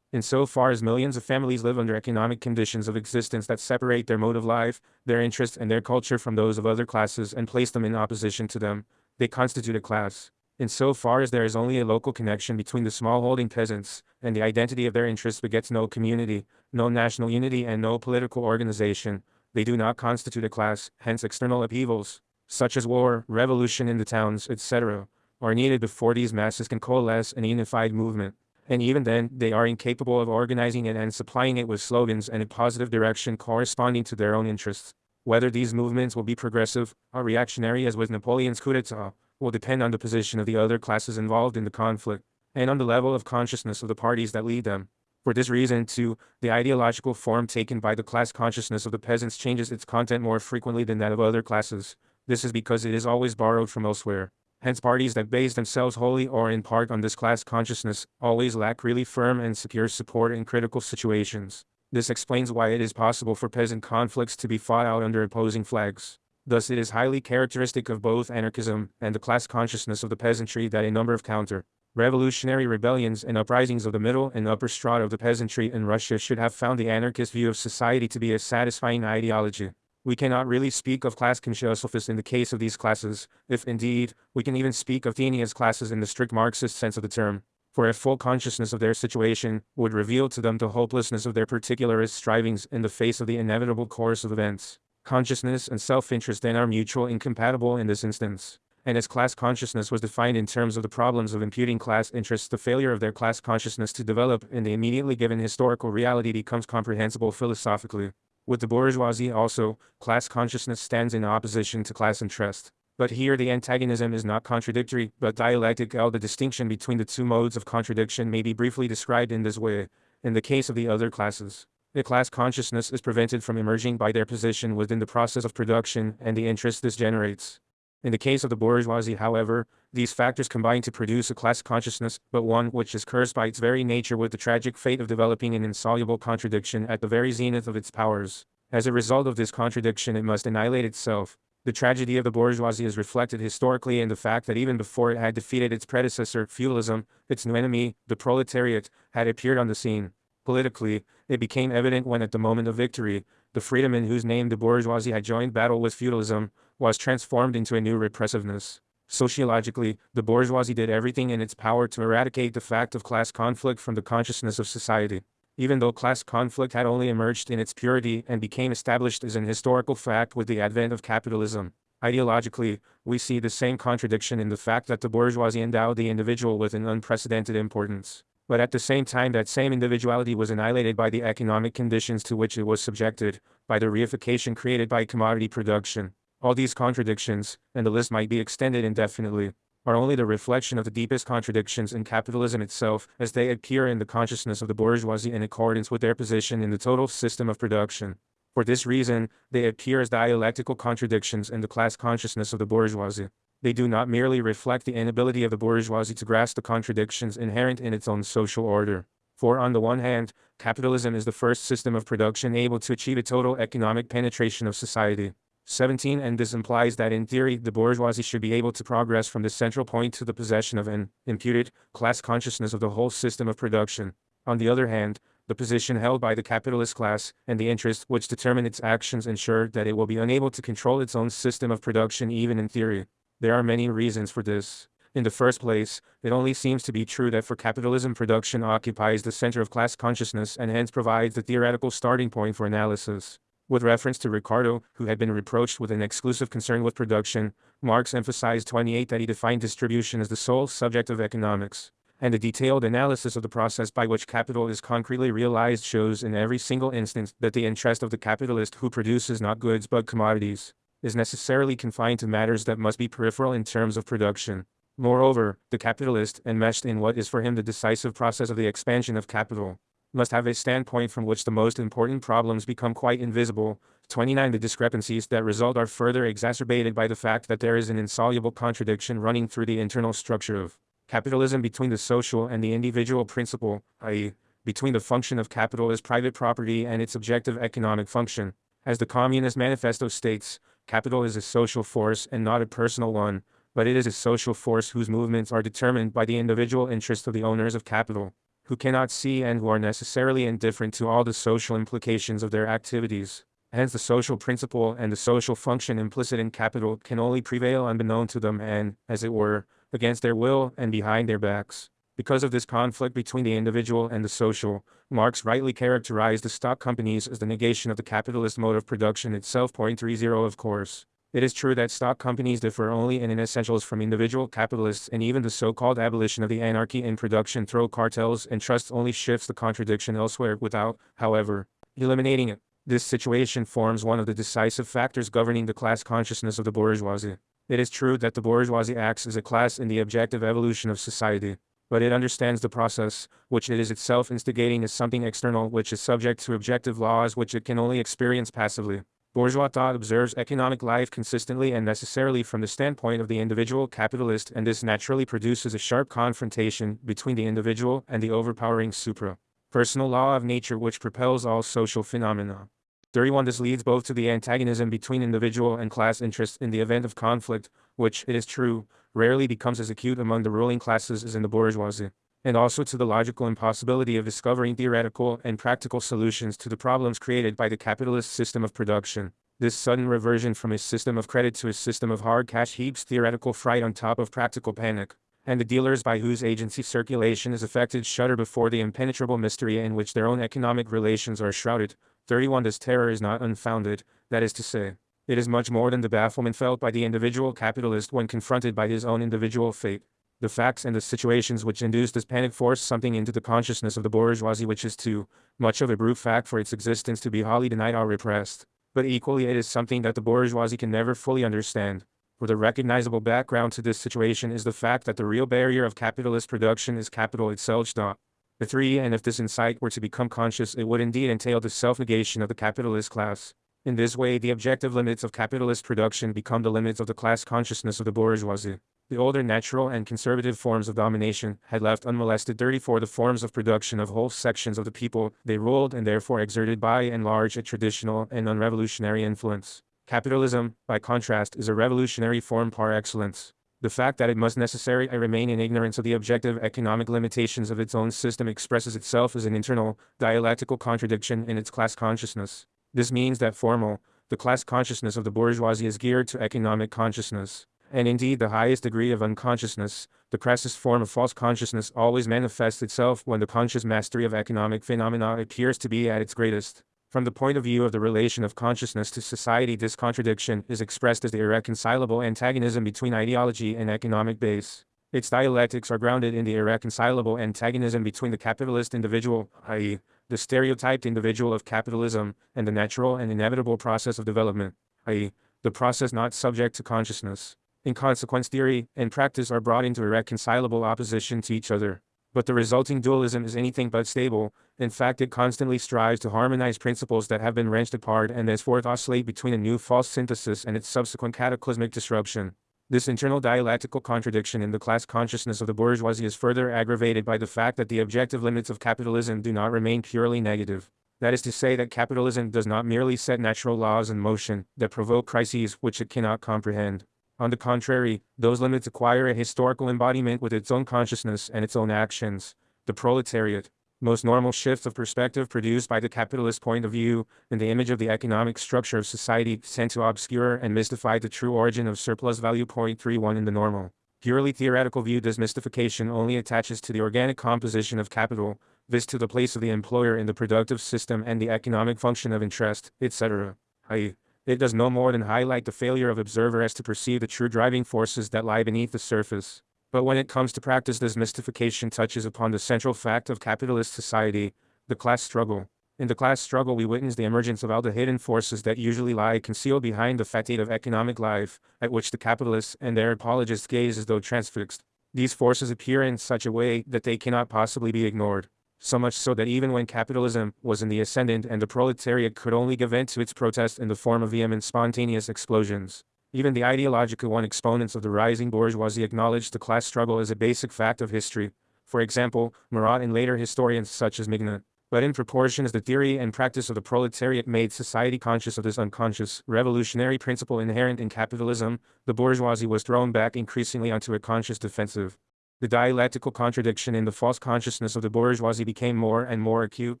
In so far as millions of families live under economic conditions of existence that separate their mode of life, their interests and their culture from those of other classes and place them in opposition to them, they constitute a class. Insofar as there is only a local connection between the small-holding peasants, and the identity of their interests begets no community, no national unity and no political organization, they do not constitute a class. Hence external upheavals, such as war, revolution in the towns, etc., are needed before these masses can coalesce in a unified movement. And even then, they are incapable of organizing it and supplying it with slogans and a positive direction corresponding to their own interests. Whether these movements will be progressive or reactionary, as with Napoleon's coup d'etat, will depend on the position of the other classes involved in the conflict, and on the level of consciousness of the parties that lead them. For this reason, too, the ideological form taken by the class consciousness of the peasants changes its content more frequently than that of other classes. This is because it is always borrowed from elsewhere. Hence parties that base themselves wholly or in part on this class consciousness always lack really firm and secure support in critical situations. This explains why it is possible for peasant conflicts to be fought out under opposing flags. Thus it is highly characteristic of both anarchism and the class consciousness of the peasantry that a number of counter-revolutionary rebellions and uprisings of the middle and upper strata of the peasantry in Russia should have found the anarchist view of society to be a satisfying ideology. We cannot really speak of class consciousness in the case of these classes, if indeed, we can even speak of them as classes in the strict Marxist sense of the term. For a full consciousness of their situation would reveal to them the hopelessness of their particularist strivings in the face of the inevitable course of events. Consciousness and self-interest then are mutually incompatible in this instance. And as class consciousness was defined in terms of the problems of imputing class interests, the failure of their class consciousness to develop in the immediately given historical reality becomes comprehensible philosophically. With the bourgeoisie also, class consciousness stands in opposition to class interest. But here the antagonism is not contradictory, but dialectical. The distinction between the two modes of contradiction may be briefly described in this way. In the case of the other classes, the class consciousness is prevented from emerging by their position within the process of production and the interest this generates. In the case of the bourgeoisie, however, these factors combine to produce a class consciousness, but one which is cursed by its very nature with the tragic fate of developing an insoluble contradiction at the very zenith of its powers. As a result of this contradiction, it must annihilate itself. The tragedy of the bourgeoisie is reflected historically in the fact that even before it had defeated its predecessor, feudalism, its new enemy, the proletariat, had appeared on the scene. Politically, it became evident when at the moment of victory, the freedom in whose name the bourgeoisie had joined battle with feudalism, was transformed into a new repressiveness. Sociologically, the bourgeoisie did everything in its power to eradicate the fact of class conflict from the consciousness of society. Even though class conflict had only emerged in its purity and became established as an historical fact with the advent of capitalism. Ideologically, we see the same contradiction in the fact that the bourgeoisie endowed the individual with an unprecedented importance. But at the same time that same individuality was annihilated by the economic conditions to which it was subjected, by the reification created by commodity production. All these contradictions, and the list might be extended indefinitely, are only the reflection of the deepest contradictions in capitalism itself, as they appear in the consciousness of the bourgeoisie in accordance with their position in the total system of production. For this reason, they appear as dialectical contradictions in the class consciousness of the bourgeoisie. They do not merely reflect the inability of the bourgeoisie to grasp the contradictions inherent in its own social order. For on the one hand, capitalism is the first system of production able to achieve a total economic penetration of society. 17. And this implies that in theory the bourgeoisie should be able to progress from the central point to the possession of an imputed class consciousness of the whole system of production. On the other hand, the position held by the capitalist class and the interests which determine its actions ensure that it will be unable to control its own system of production even in theory. There are many reasons for this. In the first place, it only seems to be true that for capitalism production occupies the center of class consciousness and hence provides the theoretical starting point for analysis. With reference to Ricardo, who had been reproached with an exclusive concern with production, Marx emphasized 28 that he defined distribution as the sole subject of economics. And a detailed analysis of the process by which capital is concretely realized shows in every single instance that the interest of the capitalist who produces not goods but commodities is necessarily confined to matters that must be peripheral in terms of production. Moreover, the capitalist, enmeshed in what is for him the decisive process of the expansion of capital, must have a standpoint from which the most important problems become quite invisible. 29. The discrepancies that result are further exacerbated by the fact that there is an insoluble contradiction running through the internal structure of capitalism between the social and the individual principle, i.e., between the function of capital as private property and its objective economic function. As the Communist Manifesto states, capital is a social force and not a personal one, but it is a social force whose movements are determined by the individual interests of the owners of capital, who cannot see and who are necessarily indifferent to all the social implications of their activities. Hence the social principle and the social function implicit in capital can only prevail unbeknown to them and, as it were, against their will and behind their backs. Because of this conflict between the individual and the social, Marx rightly characterized the stock companies as the negation of the capitalist mode of production itself. 30. Of course, it is true that stock companies differ only in essentials from individual capitalists, and even the so-called abolition of the anarchy in production through cartels and trusts only shifts the contradiction elsewhere without, however, eliminating it. This situation forms one of the decisive factors governing the class consciousness of the bourgeoisie. It is true that the bourgeoisie acts as a class in the objective evolution of society, but it understands the process, which it is itself instigating, as something external which is subject to objective laws which it can only experience passively. Bourgeois thought observes economic life consistently and necessarily from the standpoint of the individual capitalist, and this naturally produces a sharp confrontation between the individual and the overpowering supra-personal law of nature which propels all social phenomena. 31. This leads both to the antagonism between individual and class interests in the event of conflict, which, it is true, rarely becomes as acute among the ruling classes as in the bourgeoisie, and also to the logical impossibility of discovering theoretical and practical solutions to the problems created by the capitalist system of production. This sudden reversion from a system of credit to a system of hard cash heaps theoretical fright on top of practical panic, and the dealers by whose agency circulation is effected shudder before the impenetrable mystery in which their own economic relations are shrouded. 31. This terror is not unfounded, that is to say, it is much more than the bafflement felt by the individual capitalist when confronted by his own individual fate. The facts and the situations which induce this panic force something into the consciousness of the bourgeoisie which is too much of a brute fact for its existence to be wholly denied or repressed. But equally it is something that the bourgeoisie can never fully understand. For the recognizable background to this situation is the fact that the real barrier of capitalist production is capital itself. The 3. And if this insight were to become conscious, it would indeed entail the self-negation of the capitalist class. In this way, the objective limits of capitalist production become the limits of the class consciousness of the bourgeoisie. The older natural and conservative forms of domination had left unmolested 34 the forms of production of whole sections of the people they ruled, and therefore exerted by and large a traditional and unrevolutionary influence. Capitalism, by contrast, is a revolutionary form par excellence. The fact that it must necessarily remain in ignorance of the objective economic limitations of its own system expresses itself as an internal, dialectical contradiction in its class consciousness. This means that the class consciousness of the bourgeoisie is geared to economic consciousness, and indeed the highest degree of unconsciousness, the crassest form of false consciousness, always manifests itself when the conscious mastery of economic phenomena appears to be at its greatest. From the point of view of the relation of consciousness to society, this contradiction is expressed as the irreconcilable antagonism between ideology and economic base. Its dialectics are grounded in the irreconcilable antagonism between the capitalist individual, i.e., the stereotyped individual of capitalism, and the natural and inevitable process of development, i.e., the process not subject to consciousness. In consequence, theory and practice are brought into irreconcilable opposition to each other. But the resulting dualism is anything but stable. In fact, it constantly strives to harmonize principles that have been wrenched apart and thenceforth oscillate between a new false synthesis and its subsequent cataclysmic disruption. This internal dialectical contradiction in the class consciousness of the bourgeoisie is further aggravated by the fact that the objective limits of capitalism do not remain purely negative. That is to say that capitalism does not merely set natural laws in motion that provoke crises which it cannot comprehend. On the contrary, those limits acquire a historical embodiment with its own consciousness and its own actions. The proletariat, most normal shift of perspective produced by the capitalist point of view, in the image of the economic structure of society, tend to obscure and mystify the true origin of surplus value. 31 In the normal, purely theoretical view, this mystification only attaches to the organic composition of capital, viz. to the place of the employer in the productive system and the economic function of interest, etc. i.e., it does no more than highlight the failure of observers to perceive the true driving forces that lie beneath the surface. But when it comes to practice, this mystification touches upon the central fact of capitalist society, the class struggle. In the class struggle, we witness the emergence of all the hidden forces that usually lie concealed behind the facade of economic life, at which the capitalists and their apologists gaze as though transfixed. These forces appear in such a way that they cannot possibly be ignored. So much so that even when capitalism was in the ascendant and the proletariat could only give vent to its protest in the form of vehement spontaneous explosions, even the ideological exponents of the rising bourgeoisie acknowledged the class struggle as a basic fact of history. For example, Marat and later historians such as Mignot. But in proportion as the theory and practice of the proletariat made society conscious of this unconscious, revolutionary principle inherent in capitalism, the bourgeoisie was thrown back increasingly onto a conscious defensive. The dialectical contradiction in the false consciousness of the bourgeoisie became more and more acute.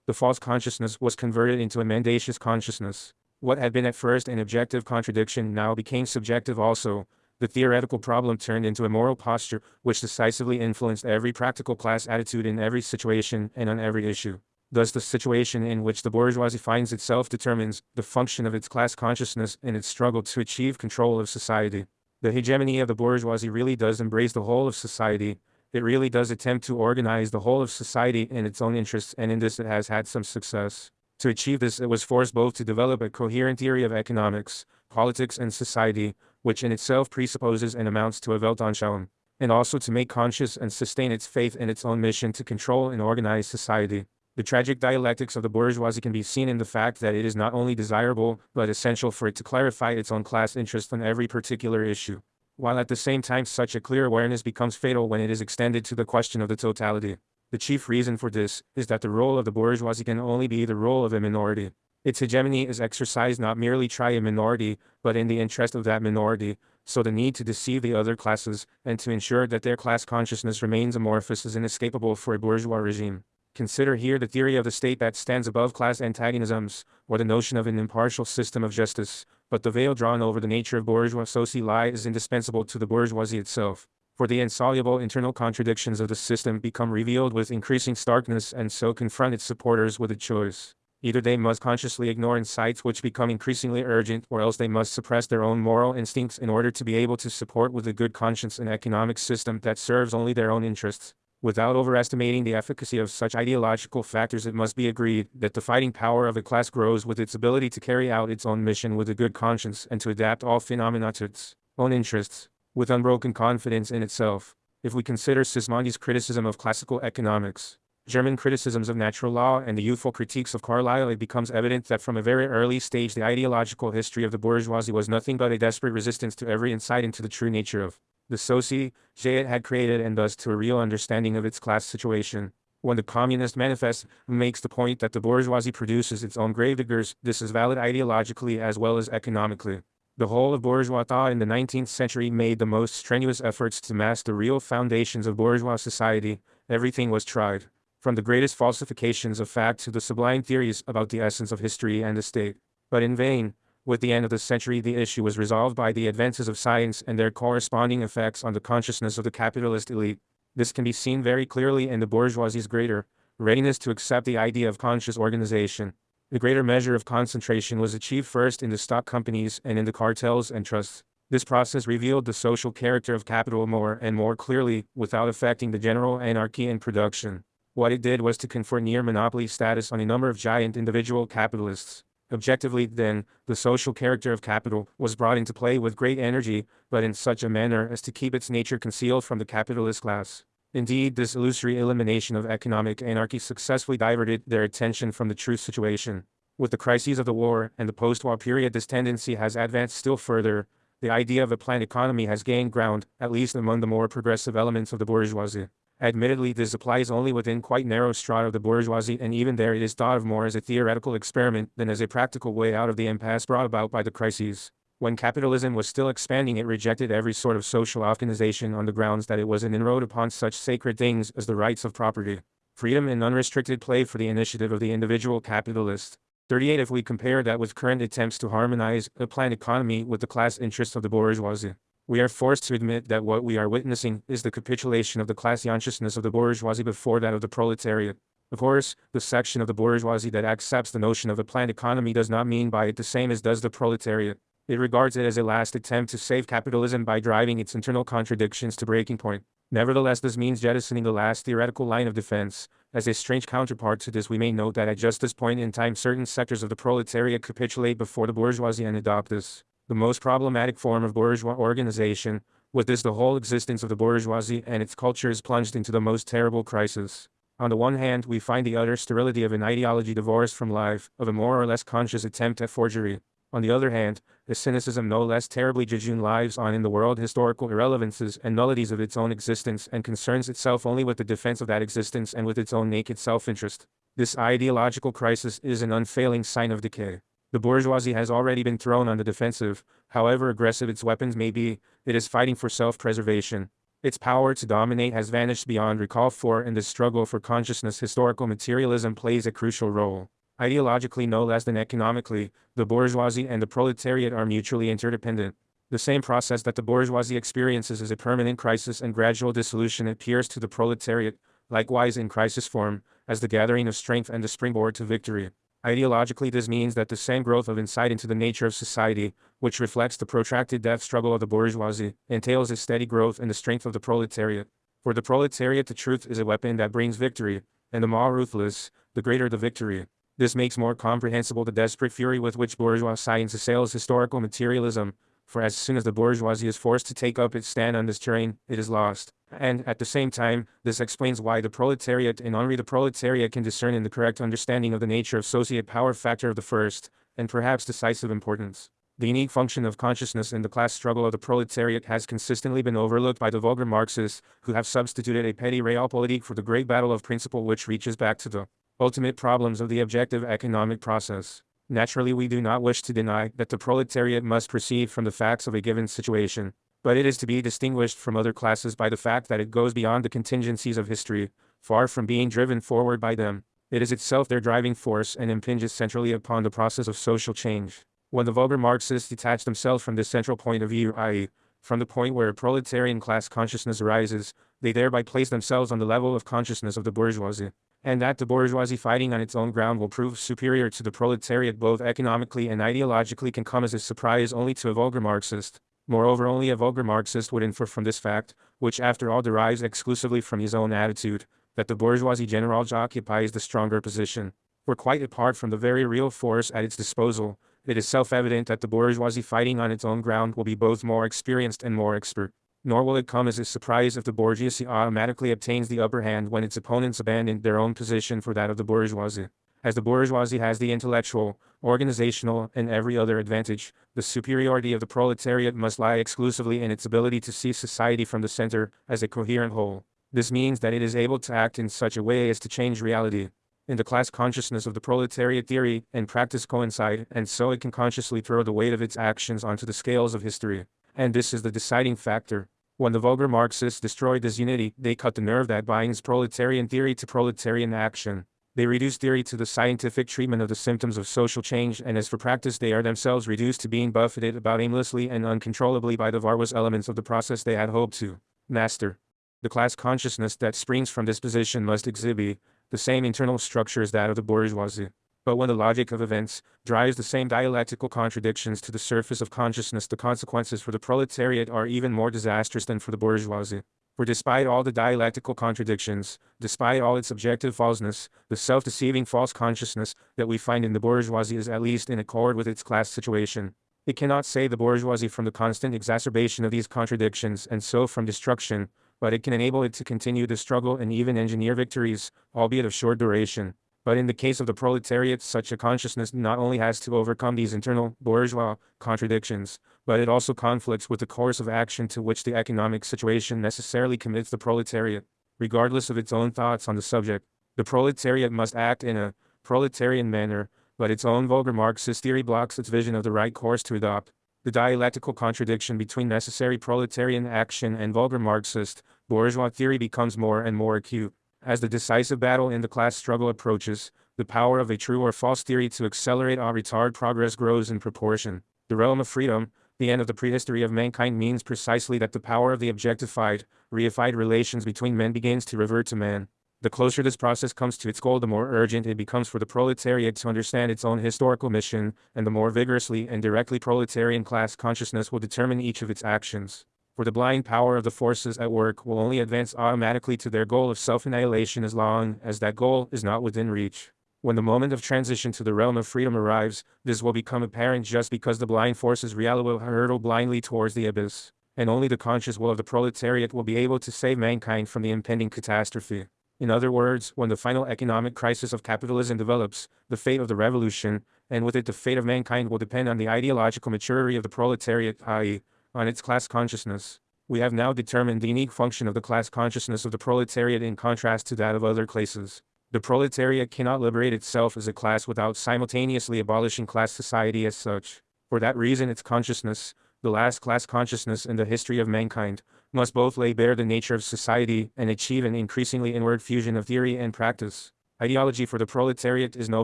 The false consciousness was converted into a mendacious consciousness. What had been at first an objective contradiction now became subjective also. The theoretical problem turned into a moral posture, which decisively influenced every practical class attitude in every situation and on every issue. Thus, the situation in which the bourgeoisie finds itself determines the function of its class consciousness in its struggle to achieve control of society. The hegemony of the bourgeoisie really does embrace the whole of society. It really does attempt to organize the whole of society in its own interests, and in this it has had some success. To achieve this, it was forced both to develop a coherent theory of economics, politics, and society, which in itself presupposes and amounts to a Weltanschauung, and also to make conscious and sustain its faith in its own mission to control and organize society. The tragic dialectics of the bourgeoisie can be seen in the fact that it is not only desirable, but essential for it to clarify its own class interest on every particular issue, while at the same time such a clear awareness becomes fatal when it is extended to the question of the totality. The chief reason for this is that the role of the bourgeoisie can only be the role of a minority. Its hegemony is exercised not merely by a minority, but in the interest of that minority, so the need to deceive the other classes, and to ensure that their class consciousness remains amorphous, is inescapable for a bourgeois regime. Consider here the theory of the state that stands above class antagonisms, or the notion of an impartial system of justice, but the veil drawn over the nature of bourgeois society is indispensable to the bourgeoisie itself, for the insoluble internal contradictions of the system become revealed with increasing starkness and so confront its supporters with a choice. Either they must consciously ignore insights which become increasingly urgent, or else they must suppress their own moral instincts in order to be able to support with a good conscience an economic system that serves only their own interests. Without overestimating the efficacy of such ideological factors, it must be agreed that the fighting power of a class grows with its ability to carry out its own mission with a good conscience and to adapt all phenomena to its own interests, with unbroken confidence in itself. If we consider Sismondi's criticism of classical economics, German criticisms of natural law, and the youthful critiques of Carlyle, it becomes evident that from a very early stage the ideological history of the bourgeoisie was nothing but a desperate resistance to every insight into the true nature of the society it had created, and thus to a real understanding of its class situation. When the Communist Manifest makes the point that the bourgeoisie produces its own gravediggers, this is valid ideologically as well as economically. The whole of bourgeois thought in the 19th century made the most strenuous efforts to mask the real foundations of bourgeois society. Everything was tried, from the greatest falsifications of fact to the sublime theories about the essence of history and the state. But in vain. With the end of the century, the issue was resolved by the advances of science and their corresponding effects on the consciousness of the capitalist elite. This can be seen very clearly in the bourgeoisie's greater readiness to accept the idea of conscious organization. The greater measure of concentration was achieved first in the stock companies and in the cartels and trusts. This process revealed the social character of capital more and more clearly, without affecting the general anarchy in production. What it did was to confer near monopoly status on a number of giant individual capitalists. Objectively, then, the social character of capital was brought into play with great energy, but in such a manner as to keep its nature concealed from the capitalist class. Indeed, this illusory elimination of economic anarchy successfully diverted their attention from the true situation. With the crises of the war and the post-war period, this tendency has advanced still further. The idea of a planned economy has gained ground, at least among the more progressive elements of the bourgeoisie. Admittedly, this applies only within quite narrow strata of the bourgeoisie, and even there it is thought of more as a theoretical experiment than as a practical way out of the impasse brought about by the crises. When capitalism was still expanding, it rejected every sort of social organization on the grounds that it was an inroad upon such sacred things as the rights of property, freedom, and unrestricted play for the initiative of the individual capitalist. 38. If we compare that with current attempts to harmonize a planned economy with the class interests of the bourgeoisie, we are forced to admit that what we are witnessing is the capitulation of the class consciousness of the bourgeoisie before that of the proletariat. Of course, the section of the bourgeoisie that accepts the notion of a planned economy does not mean by it the same as does the proletariat. It regards it as a last attempt to save capitalism by driving its internal contradictions to breaking point. Nevertheless, this means jettisoning the last theoretical line of defense. As a strange counterpart to this, we may note that at just this point in time certain sectors of the proletariat capitulate before the bourgeoisie and adopt this, the most problematic form of bourgeois organization. With this, the whole existence of the bourgeoisie and its culture is plunged into the most terrible crisis. On the one hand, we find the utter sterility of an ideology divorced from life, of a more or less conscious attempt at forgery. On the other hand, a cynicism no less terribly jejune lives on in the world historical irrelevances and nullities of its own existence, and concerns itself only with the defense of that existence and with its own naked self-interest. This ideological crisis is an unfailing sign of decay. The bourgeoisie has already been thrown on the defensive. However aggressive its weapons may be, it is fighting for self-preservation. Its power to dominate has vanished beyond recall, for in this struggle for consciousness historical materialism plays a crucial role. Ideologically no less than economically, the bourgeoisie and the proletariat are mutually interdependent. The same process that the bourgeoisie experiences as a permanent crisis and gradual dissolution appears to the proletariat, likewise in crisis form, as the gathering of strength and the springboard to victory. Ideologically, this means that the same growth of insight into the nature of society, which reflects the protracted death struggle of the bourgeoisie, entails a steady growth in the strength of the proletariat. For the proletariat, the truth is a weapon that brings victory, and the more ruthless, the greater the victory. This makes more comprehensible the desperate fury with which bourgeois science assails historical materialism, for as soon as the bourgeoisie is forced to take up its stand on this terrain, it is lost. And, at the same time, this explains why the proletariat and only the proletariat can discern in the correct understanding of the nature of sociate power factor of the first, and perhaps decisive importance. The unique function of consciousness in the class struggle of the proletariat has consistently been overlooked by the vulgar Marxists, who have substituted a petty realpolitik for the great battle of principle which reaches back to the ultimate problems of the objective economic process. Naturally, we do not wish to deny that the proletariat must proceed from the facts of a given situation, but it is to be distinguished from other classes by the fact that it goes beyond the contingencies of history, far from being driven forward by them. It is itself their driving force and impinges centrally upon the process of social change. When the vulgar Marxists detach themselves from this central point of view, i.e., from the point where a proletarian class consciousness arises, they thereby place themselves on the level of consciousness of the bourgeoisie. And that the bourgeoisie fighting on its own ground will prove superior to the proletariat both economically and ideologically can come as a surprise only to a vulgar Marxist. Moreover, only a vulgar Marxist would infer from this fact, which after all derives exclusively from his own attitude, that the bourgeoisie generale occupies the stronger position. For quite apart from the very real force at its disposal, it is self-evident that the bourgeoisie fighting on its own ground will be both more experienced and more expert. Nor will it come as a surprise if the bourgeoisie automatically obtains the upper hand when its opponents abandon their own position for that of the bourgeoisie. As the bourgeoisie has the intellectual, organizational, and every other advantage, the superiority of the proletariat must lie exclusively in its ability to see society from the center, as a coherent whole. This means that it is able to act in such a way as to change reality. In the class consciousness of the proletariat, theory and practice coincide, and so it can consciously throw the weight of its actions onto the scales of history. And this is the deciding factor. When the vulgar Marxists destroyed this unity, they cut the nerve that binds proletarian theory to proletarian action. They reduce theory to the scientific treatment of the symptoms of social change, and as for practice, they are themselves reduced to being buffeted about aimlessly and uncontrollably by the varwas elements of the process they had hoped to master. The class consciousness that springs from this position must exhibit the same internal structure as that of the bourgeoisie. But when the logic of events drives the same dialectical contradictions to the surface of consciousness, the consequences for the proletariat are even more disastrous than for the bourgeoisie. For despite all the dialectical contradictions, despite all its objective falseness, the self-deceiving false consciousness that we find in the bourgeoisie is at least in accord with its class situation. It cannot save the bourgeoisie from the constant exacerbation of these contradictions and so from destruction, but it can enable it to continue the struggle and even engineer victories, albeit of short duration. But in the case of the proletariat, such a consciousness not only has to overcome these internal, bourgeois, contradictions, but it also conflicts with the course of action to which the economic situation necessarily commits the proletariat. Regardless of its own thoughts on the subject, the proletariat must act in a proletarian manner, but its own vulgar Marxist theory blocks its vision of the right course to adopt. The dialectical contradiction between necessary proletarian action and vulgar Marxist, bourgeois theory becomes more and more acute. As the decisive battle in the class struggle approaches, the power of a true or false theory to accelerate or retard progress grows in proportion. The realm of freedom, the end of the prehistory of mankind, means precisely that the power of the objectified, reified relations between men begins to revert to man. The closer this process comes to its goal, the more urgent it becomes for the proletariat to understand its own historical mission, and the more vigorously and directly proletarian class consciousness will determine each of its actions. For the blind power of the forces at work will only advance automatically to their goal of self-annihilation as long as that goal is not within reach. When the moment of transition to the realm of freedom arrives, this will become apparent just because the blind forces real will hurtle blindly towards the abyss, and only the conscious will of the proletariat will be able to save mankind from the impending catastrophe. In other words, when the final economic crisis of capitalism develops, the fate of the revolution, and with it the fate of mankind, will depend on the ideological maturity of the proletariat, i.e., on its class consciousness. We have now determined the unique function of the class consciousness of the proletariat in contrast to that of other classes. The proletariat cannot liberate itself as a class without simultaneously abolishing class society as such. For that reason, its consciousness, the last class consciousness in the history of mankind, must both lay bare the nature of society and achieve an increasingly inward fusion of theory and practice. Ideology for the proletariat is no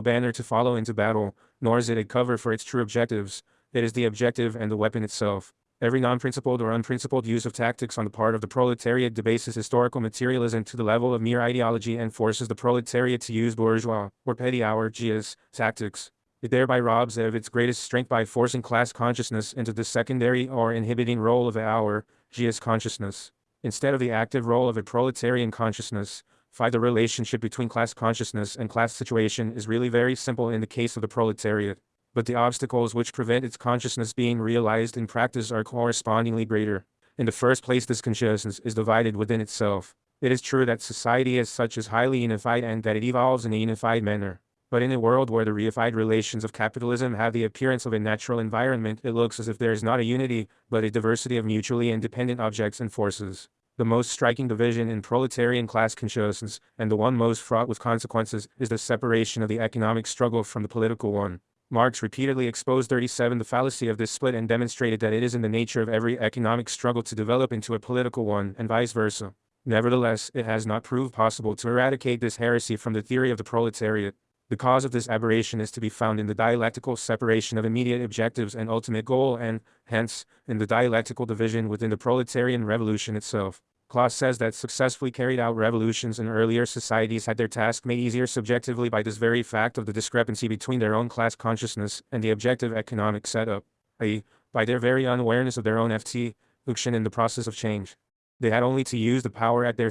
banner to follow into battle, nor is it a cover for its true objectives. It is the objective and the weapon itself. Every non-principled or unprincipled use of tactics on the part of the proletariat debases historical materialism to the level of mere ideology and forces the proletariat to use bourgeois, or petty bourgeois, tactics. It thereby robs it of its greatest strength by forcing class consciousness into the secondary or inhibiting role of the bourgeois consciousness. Instead of the active role of a proletarian consciousness, the relationship between class consciousness and class situation is really very simple in the case of the proletariat, but the obstacles which prevent its consciousness being realized in practice are correspondingly greater. In the first place, this consciousness is divided within itself. It is true that society as such is highly unified and that it evolves in a unified manner. But in a world where the reified relations of capitalism have the appearance of a natural environment, it looks as if there is not a unity, but a diversity of mutually independent objects and forces. The most striking division in proletarian class consciousness, and the one most fraught with consequences, is the separation of the economic struggle from the political one. Marx repeatedly exposed 37 the fallacy of this split and demonstrated that it is in the nature of every economic struggle to develop into a political one, and vice versa. Nevertheless, it has not proved possible to eradicate this heresy from the theory of the proletariat. The cause of this aberration is to be found in the dialectical separation of immediate objectives and ultimate goal and, hence, in the dialectical division within the proletarian revolution itself. Claus says that successfully carried out revolutions in earlier societies had their task made easier subjectively by this very fact of the discrepancy between their own class consciousness and the objective economic setup, i.e., by their very unawareness of their own action in the process of change. They had only to use the power at their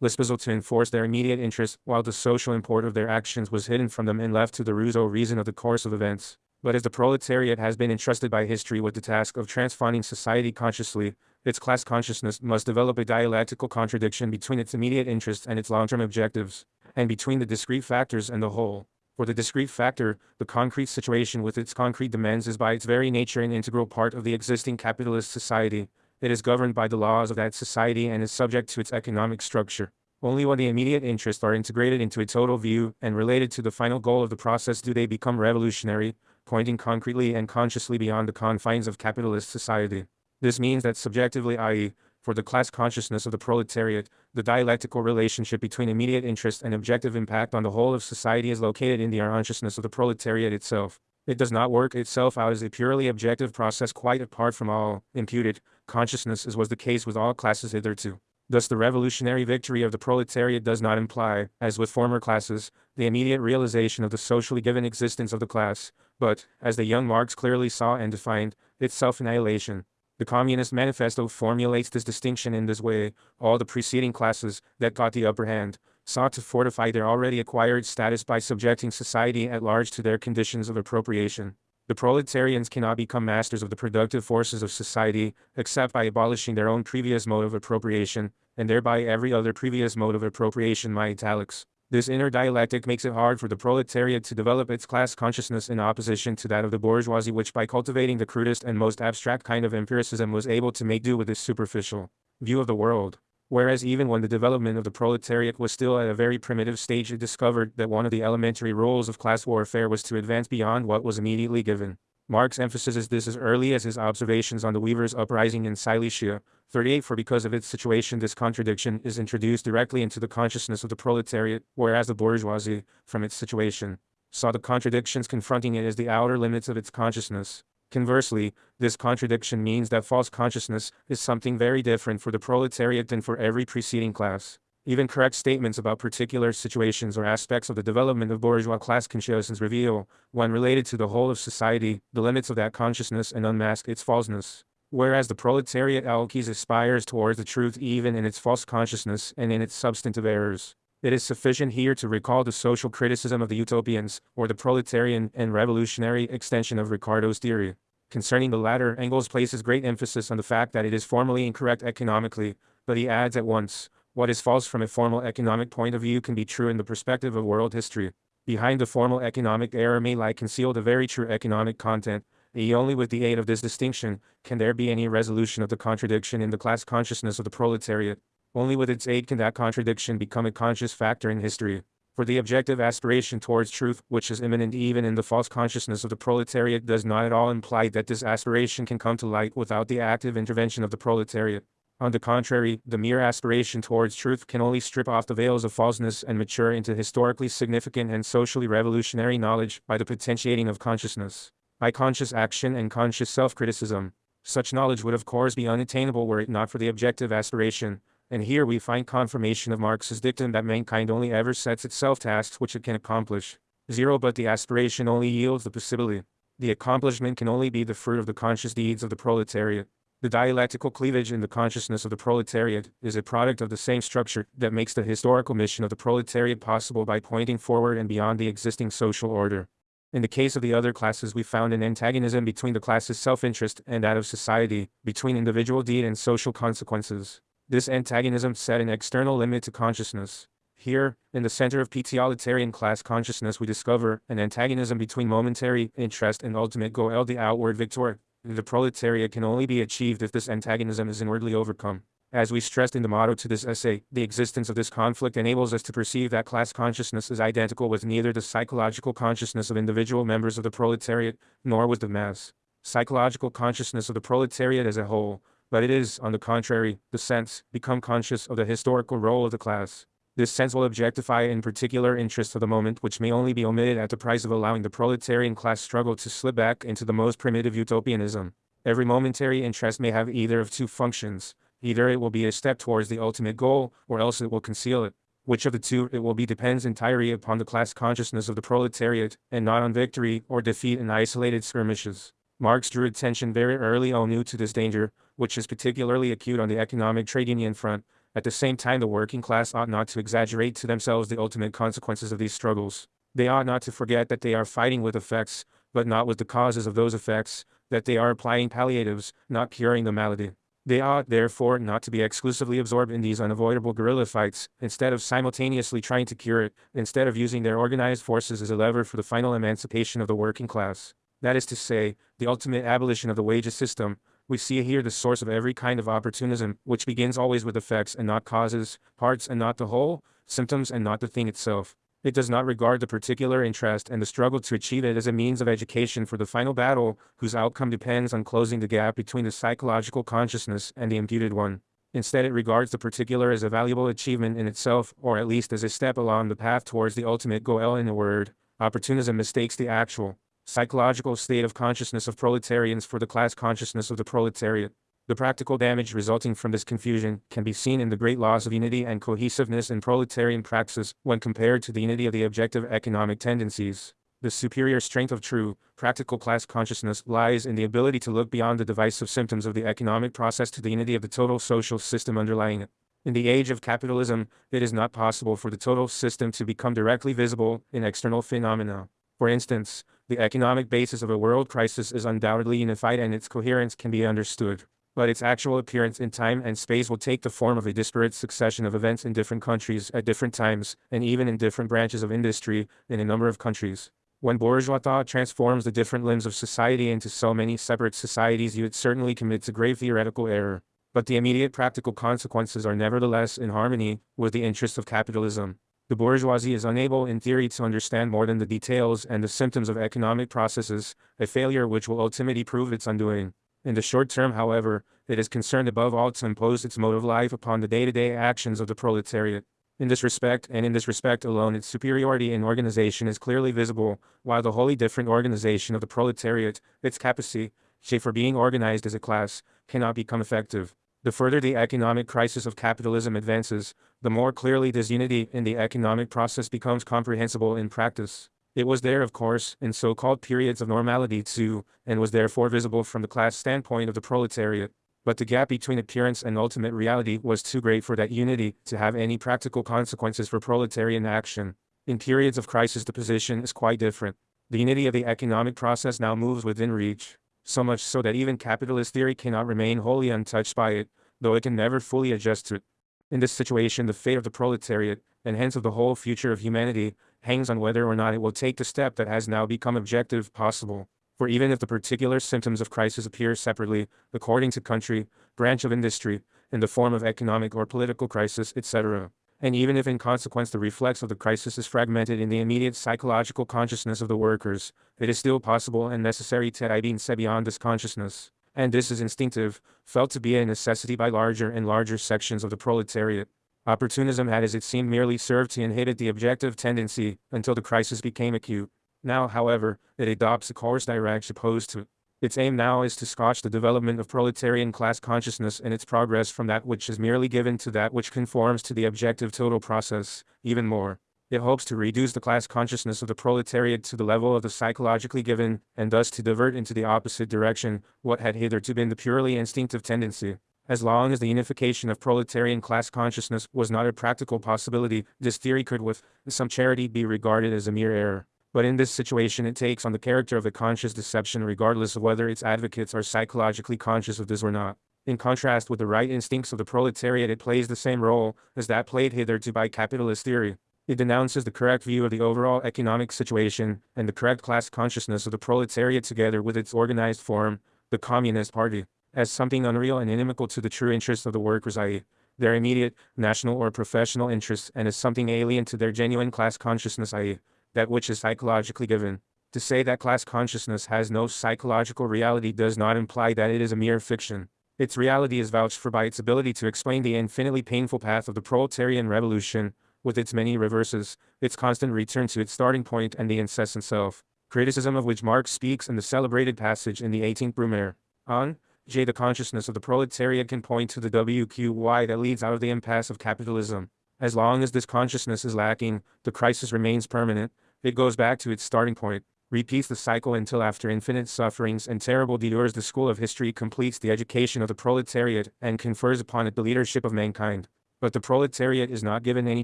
disposal to enforce their immediate interests, while the social import of their actions was hidden from them and left to the Rousseau reason of the course of events. But as the proletariat has been entrusted by history with the task of transforming society consciously, its class consciousness must develop a dialectical contradiction between its immediate interests and its long-term objectives, and between the discrete factors and the whole. For the discrete factor, the concrete situation with its concrete demands is by its very nature an integral part of the existing capitalist society. It is governed by the laws of that society and is subject to its economic structure. Only when the immediate interests are integrated into a total view and related to the final goal of the process do they become revolutionary, pointing concretely and consciously beyond the confines of capitalist society. This means that subjectively, i.e., for the class consciousness of the proletariat, the dialectical relationship between immediate interest and objective impact on the whole of society is located in the consciousness of the proletariat itself. It does not work itself out as a purely objective process quite apart from all imputed consciousness, as was the case with all classes hitherto. Thus the revolutionary victory of the proletariat does not imply, as with former classes, the immediate realization of the socially given existence of the class, but, as the young Marx clearly saw and defined, its self-annihilation. The Communist Manifesto formulates this distinction in this way: all the preceding classes, that got the upper hand, sought to fortify their already acquired status by subjecting society at large to their conditions of appropriation. The proletarians cannot become masters of the productive forces of society, except by abolishing their own previous mode of appropriation, and thereby every other previous mode of appropriation. My italics. This inner dialectic makes it hard for the proletariat to develop its class consciousness in opposition to that of the bourgeoisie, which by cultivating the crudest and most abstract kind of empiricism was able to make do with this superficial view of the world. Whereas even when the development of the proletariat was still at a very primitive stage, it discovered that one of the elementary rules of class warfare was to advance beyond what was immediately given. Marx emphasizes this as early as his observations on the weavers' uprising in Silesia, 38. For because of its situation, this contradiction is introduced directly into the consciousness of the proletariat, whereas the bourgeoisie, from its situation, saw the contradictions confronting it as the outer limits of its consciousness. Conversely, this contradiction means that false consciousness is something very different for the proletariat than for every preceding class. Even correct statements about particular situations or aspects of the development of bourgeois class consciousness reveal, when related to the whole of society, the limits of that consciousness and unmask its falseness. Whereas the proletariat always aspires towards the truth even in its false consciousness and in its substantive errors. It is sufficient here to recall the social criticism of the utopians, or the proletarian and revolutionary extension of Ricardo's theory. Concerning the latter, Engels places great emphasis on the fact that it is formally incorrect economically, but he adds at once, what is false from a formal economic point of view can be true in the perspective of world history. Behind the formal economic error may lie concealed a very true economic content. Only with the aid of this distinction can there be any resolution of the contradiction in the class consciousness of the proletariat. Only with its aid can that contradiction become a conscious factor in history. For the objective aspiration towards truth, which is immanent even in the false consciousness of the proletariat, does not at all imply that this aspiration can come to light without the active intervention of the proletariat. On the contrary, the mere aspiration towards truth can only strip off the veils of falseness and mature into historically significant and socially revolutionary knowledge by the potentiating of consciousness, by conscious action and conscious self-criticism. Such knowledge would of course be unattainable were it not for the objective aspiration, and here we find confirmation of Marx's dictum that mankind only ever sets itself tasks which it can accomplish. Zero, but the aspiration only yields the possibility. The accomplishment can only be the fruit of the conscious deeds of the proletariat. The dialectical cleavage in the consciousness of the proletariat is a product of the same structure that makes the historical mission of the proletariat possible by pointing forward and beyond the existing social order. In the case of the other classes, we found an antagonism between the class's self-interest and that of society, between individual deed and social consequences. This antagonism set an external limit to consciousness. Here, in the center of proletarian class consciousness, we discover an antagonism between momentary interest and ultimate goal, the outward victory. The proletariat can only be achieved if this antagonism is inwardly overcome. As we stressed in the motto to this essay, the existence of this conflict enables us to perceive that class consciousness is identical with neither the psychological consciousness of individual members of the proletariat, nor with the mass psychological consciousness of the proletariat as a whole, but it is, on the contrary, the sense, become conscious of the historical role of the class. This sense will objectify in particular interests of the moment which may only be omitted at the price of allowing the proletarian class struggle to slip back into the most primitive utopianism. Every momentary interest may have either of two functions. Either it will be a step towards the ultimate goal, or else it will conceal it. Which of the two it will be depends entirely upon the class consciousness of the proletariat, and not on victory or defeat in isolated skirmishes. Marx drew attention very early on to this danger, which is particularly acute on the economic trade union front. At the same time, the working class ought not to exaggerate to themselves the ultimate consequences of these struggles. They ought not to forget that they are fighting with effects, but not with the causes of those effects, that they are applying palliatives, not curing the malady. They ought, therefore, not to be exclusively absorbed in these unavoidable guerrilla fights, instead of simultaneously trying to cure it, instead of using their organized forces as a lever for the final emancipation of the working class. That is to say, the ultimate abolition of the wages system. We see here the source of every kind of opportunism, which begins always with effects and not causes, parts and not the whole, symptoms and not the thing itself. It does not regard the particular interest and the struggle to achieve it as a means of education for the final battle, whose outcome depends on closing the gap between the psychological consciousness and the imputed one. Instead, it regards the particular as a valuable achievement in itself, or at least as a step along the path towards the ultimate goal. In a word, opportunism mistakes the actual psychological state of consciousness of proletarians for the class consciousness of the proletariat. The practical damage resulting from this confusion can be seen in the great loss of unity and cohesiveness in proletarian praxis when compared to the unity of the objective economic tendencies. The superior strength of true, practical class consciousness lies in the ability to look beyond the divisive symptoms of the economic process to the unity of the total social system underlying it. In the age of capitalism, it is not possible for the total system to become directly visible in external phenomena. For instance, the economic basis of a world crisis is undoubtedly unified and its coherence can be understood. But its actual appearance in time and space will take the form of a disparate succession of events in different countries at different times, and even in different branches of industry, in a number of countries. When bourgeois thought transforms the different limbs of society into so many separate societies, it certainly commits a grave theoretical error. But the immediate practical consequences are nevertheless in harmony with the interests of capitalism. The bourgeoisie is unable in theory to understand more than the details and the symptoms of economic processes, a failure which will ultimately prove its undoing. In the short term, however, it is concerned above all to impose its mode of life upon the day-to-day actions of the proletariat. In this respect, and in this respect alone, its superiority in organization is clearly visible, while the wholly different organization of the proletariat, its capacity for being organized as a class, cannot become effective. The further the economic crisis of capitalism advances, the more clearly this unity in the economic process becomes comprehensible in practice. It was there, of course, in so-called periods of normality too, and was therefore visible from the class standpoint of the proletariat. But the gap between appearance and ultimate reality was too great for that unity to have any practical consequences for proletarian action. In periods of crisis the position is quite different. The unity of the economic process now moves within reach. So much so that even capitalist theory cannot remain wholly untouched by it, though it can never fully adjust to it. In this situation, the fate of the proletariat, and hence of the whole future of humanity, hangs on whether or not it will take the step that has now become objective possible. For even if the particular symptoms of crisis appear separately, according to country, branch of industry, in the form of economic or political crisis, etc., and even if in consequence the reflex of the crisis is fragmented in the immediate psychological consciousness of the workers, it is still possible and necessary to advance beyond this consciousness. And this is instinctive, felt to be a necessity by larger and larger sections of the proletariat. Opportunism had, as it seemed, merely served to inhibit the objective tendency until the crisis became acute. Now, however, it adopts a course directly opposed to it. Its aim now is to squash the development of proletarian class consciousness and its progress from that which is merely given to that which conforms to the objective total process. Even more, it hopes to reduce the class consciousness of the proletariat to the level of the psychologically given, and thus to divert into the opposite direction what had hitherto been the purely instinctive tendency. As long as the unification of proletarian class consciousness was not a practical possibility, this theory could with some charity be regarded as a mere error. But in this situation it takes on the character of a conscious deception regardless of whether its advocates are psychologically conscious of this or not. In contrast with the right instincts of the proletariat, it plays the same role as that played hitherto by capitalist theory. It denounces the correct view of the overall economic situation and the correct class consciousness of the proletariat together with its organized form, the Communist Party, as something unreal and inimical to the true interests of the workers, i.e., their immediate, national or professional interests, and as something alien to their genuine class consciousness, i.e., that which is psychologically given. To say that class consciousness has no psychological reality does not imply that it is a mere fiction. Its reality is vouched for by its ability to explain the infinitely painful path of the proletarian revolution, with its many reverses, its constant return to its starting point and the incessant self-criticism of which Marx speaks in the celebrated passage in the 18th Brumaire. On J. The consciousness of the proletariat can point to the WQY that leads out of the impasse of capitalism. As long as this consciousness is lacking, the crisis remains permanent. It goes back to its starting point, repeats the cycle until after infinite sufferings and terrible detours the school of history completes the education of the proletariat and confers upon it the leadership of mankind. But the proletariat is not given any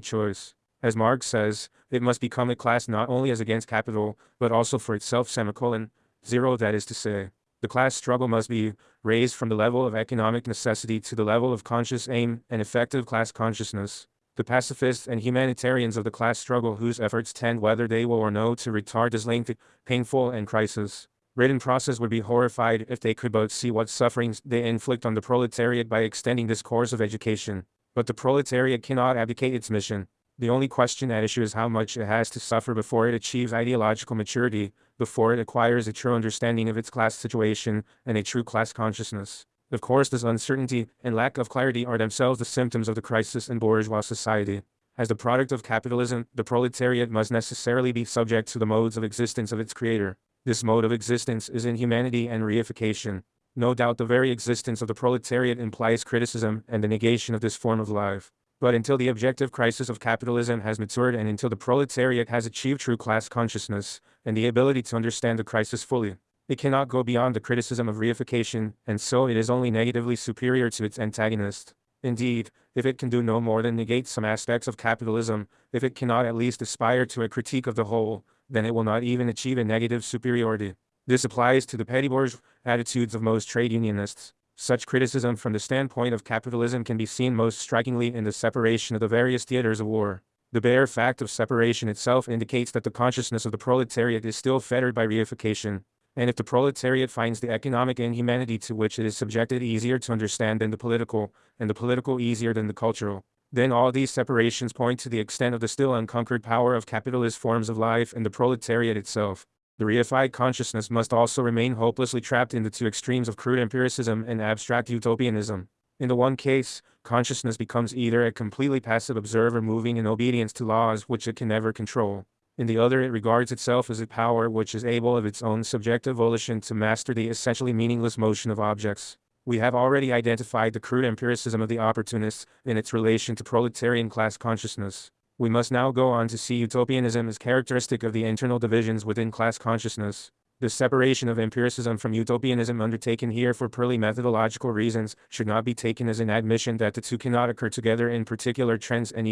choice. As Marx says, it must become a class not only as against capital, but also for itself (0), that is to say, the class struggle must be raised from the level of economic necessity to the level of conscious aim and effective class consciousness. The pacifists and humanitarians of the class struggle, whose efforts tend, whether they will or no, to retard this lengthy, painful, and crisis-ridden process, would be horrified if they could but see what sufferings they inflict on the proletariat by extending this course of education. But the proletariat cannot abdicate its mission. The only question at issue is how much it has to suffer before it achieves ideological maturity, before it acquires a true understanding of its class situation and a true class consciousness. Of course, this uncertainty and lack of clarity are themselves the symptoms of the crisis in bourgeois society. As the product of capitalism, the proletariat must necessarily be subject to the modes of existence of its creator. This mode of existence is inhumanity and reification. No doubt the very existence of the proletariat implies criticism and the negation of this form of life. But until the objective crisis of capitalism has matured, and until the proletariat has achieved true class consciousness and the ability to understand the crisis fully, it cannot go beyond the criticism of reification, and so it is only negatively superior to its antagonist. Indeed, if it can do no more than negate some aspects of capitalism, if it cannot at least aspire to a critique of the whole, then it will not even achieve a negative superiority. This applies to the petty bourgeois attitudes of most trade unionists. Such criticism from the standpoint of capitalism can be seen most strikingly in the separation of the various theaters of war. The bare fact of separation itself indicates that the consciousness of the proletariat is still fettered by reification. And if the proletariat finds the economic inhumanity to which it is subjected easier to understand than the political, and the political easier than the cultural, then all these separations point to the extent of the still unconquered power of capitalist forms of life and the proletariat itself. The reified consciousness must also remain hopelessly trapped in the two extremes of crude empiricism and abstract utopianism. In the one case, consciousness becomes either a completely passive observer moving in obedience to laws which it can never control. In the other, it regards itself as a power which is able of its own subjective volition to master the essentially meaningless motion of objects. We have already identified the crude empiricism of the opportunists in its relation to proletarian class consciousness. We must now go on to see utopianism as characteristic of the internal divisions within class consciousness. The separation of empiricism from utopianism undertaken here for purely methodological reasons should not be taken as an admission that the two cannot occur together in particular trends and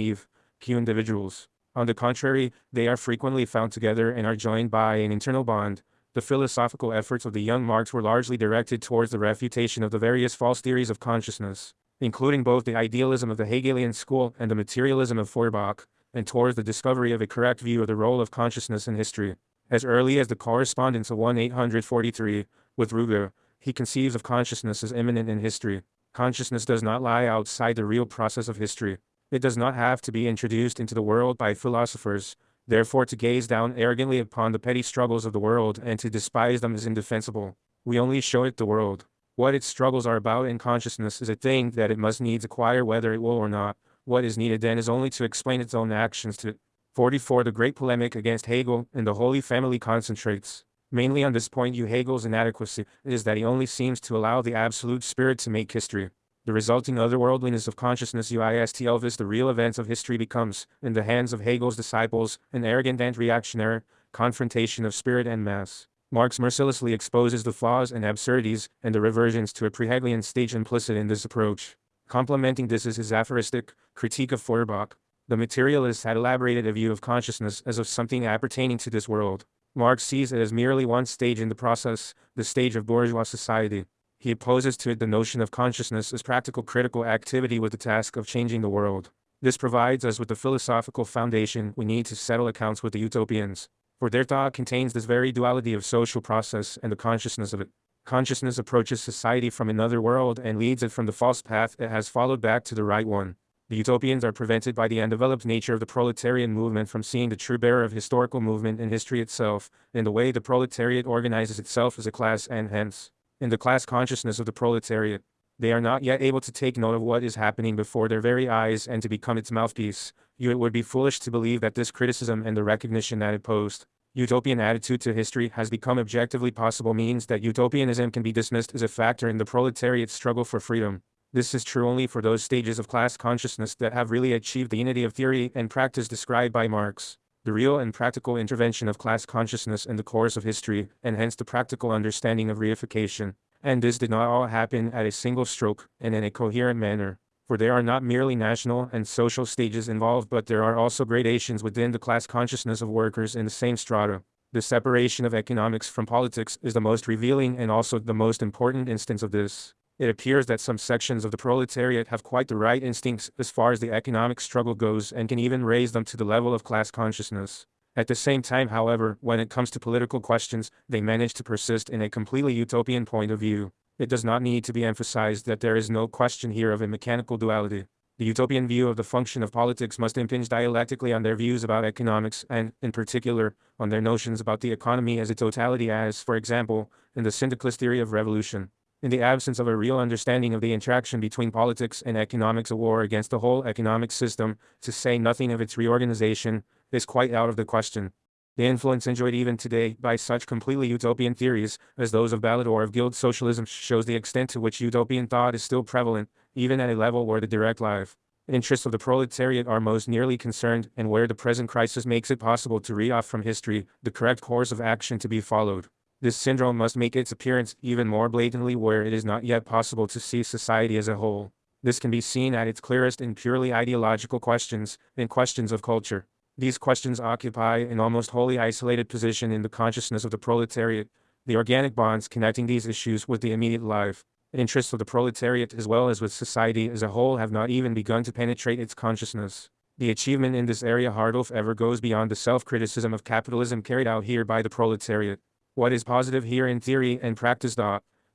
individuals. On the contrary, they are frequently found together and are joined by an internal bond. The philosophical efforts of the young Marx were largely directed towards the refutation of the various false theories of consciousness, including both the idealism of the Hegelian school and the materialism of Feuerbach, and towards the discovery of a correct view of the role of consciousness in history. As early as the correspondence of 1843 with Ruger, he conceives of consciousness as immanent in history. Consciousness does not lie outside the real process of history. It does not have to be introduced into the world by philosophers. Therefore, to gaze down arrogantly upon the petty struggles of the world and to despise them is indefensible. We only show it the world. What its struggles are about in consciousness is a thing that it must needs acquire whether it will or not. What is needed then is only to explain its own actions to it. 44. The great polemic against Hegel and the Holy Family concentrates Mainly on this point Hegel's inadequacy is that he only seems to allow the absolute spirit to make history. The resulting otherworldliness of consciousness Elvis the real events of history becomes, in the hands of Hegel's disciples, an arrogant and reactionary confrontation of spirit and mass. Marx mercilessly exposes the flaws and absurdities and the reversions to a pre-Hegelian stage implicit in this approach. Complementing this is his aphoristic critique of Feuerbach. The materialist had elaborated a view of consciousness as of something appertaining to this world. Marx sees it as merely one stage in the process, the stage of bourgeois society. He opposes to it the notion of consciousness as practical critical activity with the task of changing the world. This provides us with the philosophical foundation we need to settle accounts with the utopians. For their thought contains this very duality of social process and the consciousness of it. Consciousness approaches society from another world and leads it from the false path it has followed back to the right one. The utopians are prevented by the undeveloped nature of the proletarian movement from seeing the true bearer of historical movement in history itself, in the way the proletariat organizes itself as a class and hence, in the class consciousness of the proletariat. They are not yet able to take note of what is happening before their very eyes and to become its mouthpiece. It would be foolish to believe that this criticism and the recognition that it posed utopian attitude to history has become objectively possible means that utopianism can be dismissed as a factor in the proletariat's struggle for freedom. This is true only for those stages of class consciousness that have really achieved the unity of theory and practice described by Marx. The real and practical intervention of class consciousness in the course of history, and hence the practical understanding of reification. And this did not all happen at a single stroke and in a coherent manner. For there are not merely national and social stages involved, but there are also gradations within the class consciousness of workers in the same strata. The separation of economics from politics is the most revealing and also the most important instance of this. It appears that some sections of the proletariat have quite the right instincts as far as the economic struggle goes and can even raise them to the level of class consciousness. At the same time, however, when it comes to political questions, they manage to persist in a completely utopian point of view. It does not need to be emphasized that there is no question here of a mechanical duality. The utopian view of the function of politics must impinge dialectically on their views about economics and, in particular, on their notions about the economy as a totality as, for example, in the syndicalist theory of revolution. In the absence of a real understanding of the interaction between politics and economics, a war against the whole economic system, to say nothing of its reorganization, is quite out of the question. The influence enjoyed even today by such completely utopian theories as those of Ballard or of Guild socialism shows the extent to which utopian thought is still prevalent, even at a level where the direct life interests of the proletariat are most nearly concerned and where the present crisis makes it possible to read off from history the correct course of action to be followed. This syndrome must make its appearance even more blatantly where it is not yet possible to see society as a whole. This can be seen at its clearest in purely ideological questions, in questions of culture. These questions occupy an almost wholly isolated position in the consciousness of the proletariat. The organic bonds connecting these issues with the immediate life interests of the proletariat as well as with society as a whole have not even begun to penetrate its consciousness. The achievement in this area hardly ever goes beyond the self-criticism of capitalism carried out here by the proletariat. What is positive here in theory and practice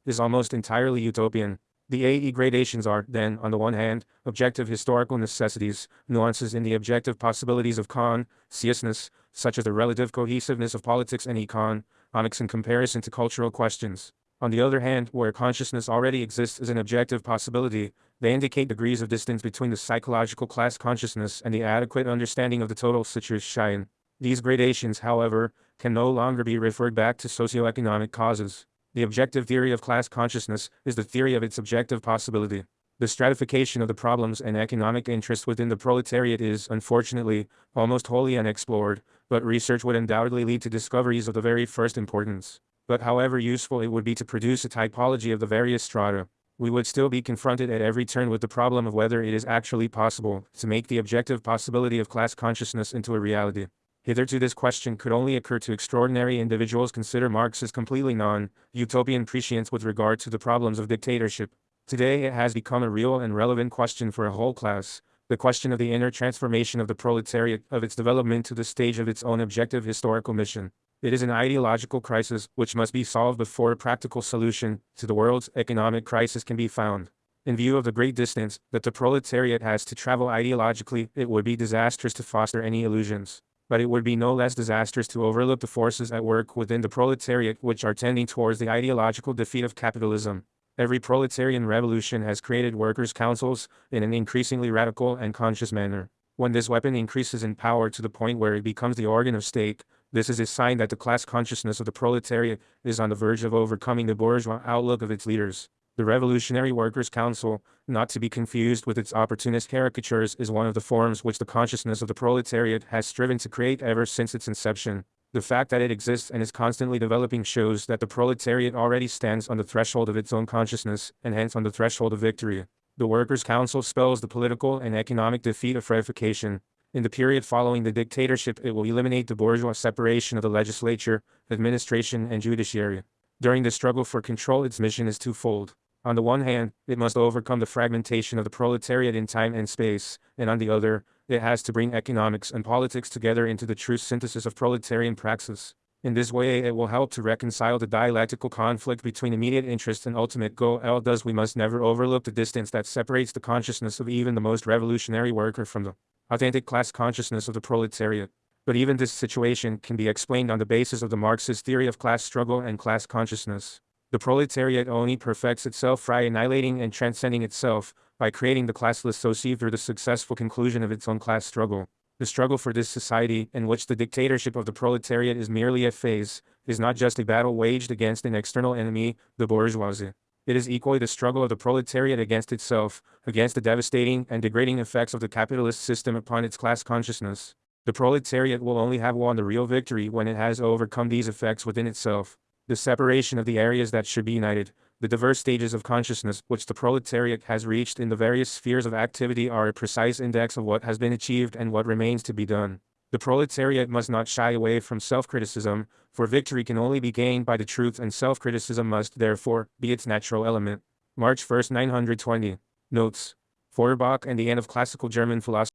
is almost entirely utopian. The 8 gradations are, then, on the one hand, objective historical necessities, nuances in the objective possibilities of consciousness, such as the relative cohesiveness of politics and economics in comparison to cultural questions. On the other hand, where consciousness already exists as an objective possibility, they indicate degrees of distance between the psychological class consciousness and the adequate understanding of the total situation. These gradations, however, can no longer be referred back to socioeconomic causes. The objective theory of class consciousness is the theory of its objective possibility. The stratification of the problems and economic interests within the proletariat is, unfortunately, almost wholly unexplored, but research would undoubtedly lead to discoveries of the very first importance. But however useful it would be to produce a typology of the various strata, we would still be confronted at every turn with the problem of whether it is actually possible to make the objective possibility of class consciousness into a reality. Hitherto this question could only occur to extraordinary individuals consider Marx as completely non-utopian prescience with regard to the problems of dictatorship. Today it has become a real and relevant question for a whole class, the question of the inner transformation of the proletariat, of its development to the stage of its own objective historical mission. It is an ideological crisis which must be solved before a practical solution to the world's economic crisis can be found. In view of the great distance that the proletariat has to travel ideologically, it would be disastrous to foster any illusions. But it would be no less disastrous to overlook the forces at work within the proletariat which are tending towards the ideological defeat of capitalism. Every proletarian revolution has created workers' councils in an increasingly radical and conscious manner. When this weapon increases in power to the point where it becomes the organ of state, This is a sign that the class consciousness of the proletariat is on the verge of overcoming the bourgeois outlook of its leaders. The Revolutionary Workers' Council, not to be confused with its opportunist caricatures, is one of the forms which the consciousness of the proletariat has striven to create ever since its inception. The fact that it exists and is constantly developing shows that the proletariat already stands on the threshold of its own consciousness, and hence on the threshold of victory. The Workers' Council spells the political and economic defeat of reification. In the period following the dictatorship, it will eliminate the bourgeois separation of the legislature, administration, and judiciary. During the struggle for control, its mission is twofold. On the one hand, it must overcome the fragmentation of the proletariat in time and space, and on the other, it has to bring economics and politics together into the true synthesis of proletarian praxis. In this way, it will help to reconcile the dialectical conflict between immediate interest and ultimate goal. Thus, we must never overlook the distance that separates the consciousness of even the most revolutionary worker from the authentic class consciousness of the proletariat. But even this situation can be explained on the basis of the Marxist theory of class struggle and class consciousness. The proletariat only perfects itself by annihilating and transcending itself, by creating the classless society through the successful conclusion of its own class struggle. The struggle for this society, in which the dictatorship of the proletariat is merely a phase, is not just a battle waged against an external enemy, the bourgeoisie. It is equally the struggle of the proletariat against itself, against the devastating and degrading effects of the capitalist system upon its class consciousness. The proletariat will only have won the real victory when it has overcome these effects within itself. The separation of the areas that should be united, the diverse stages of consciousness which the proletariat has reached in the various spheres of activity are a precise index of what has been achieved and what remains to be done. The proletariat must not shy away from self-criticism, for victory can only be gained by the truth, and self-criticism must, therefore, be its natural element. March 1, 920. Notes. Feuerbach and the End of Classical German Philosophy.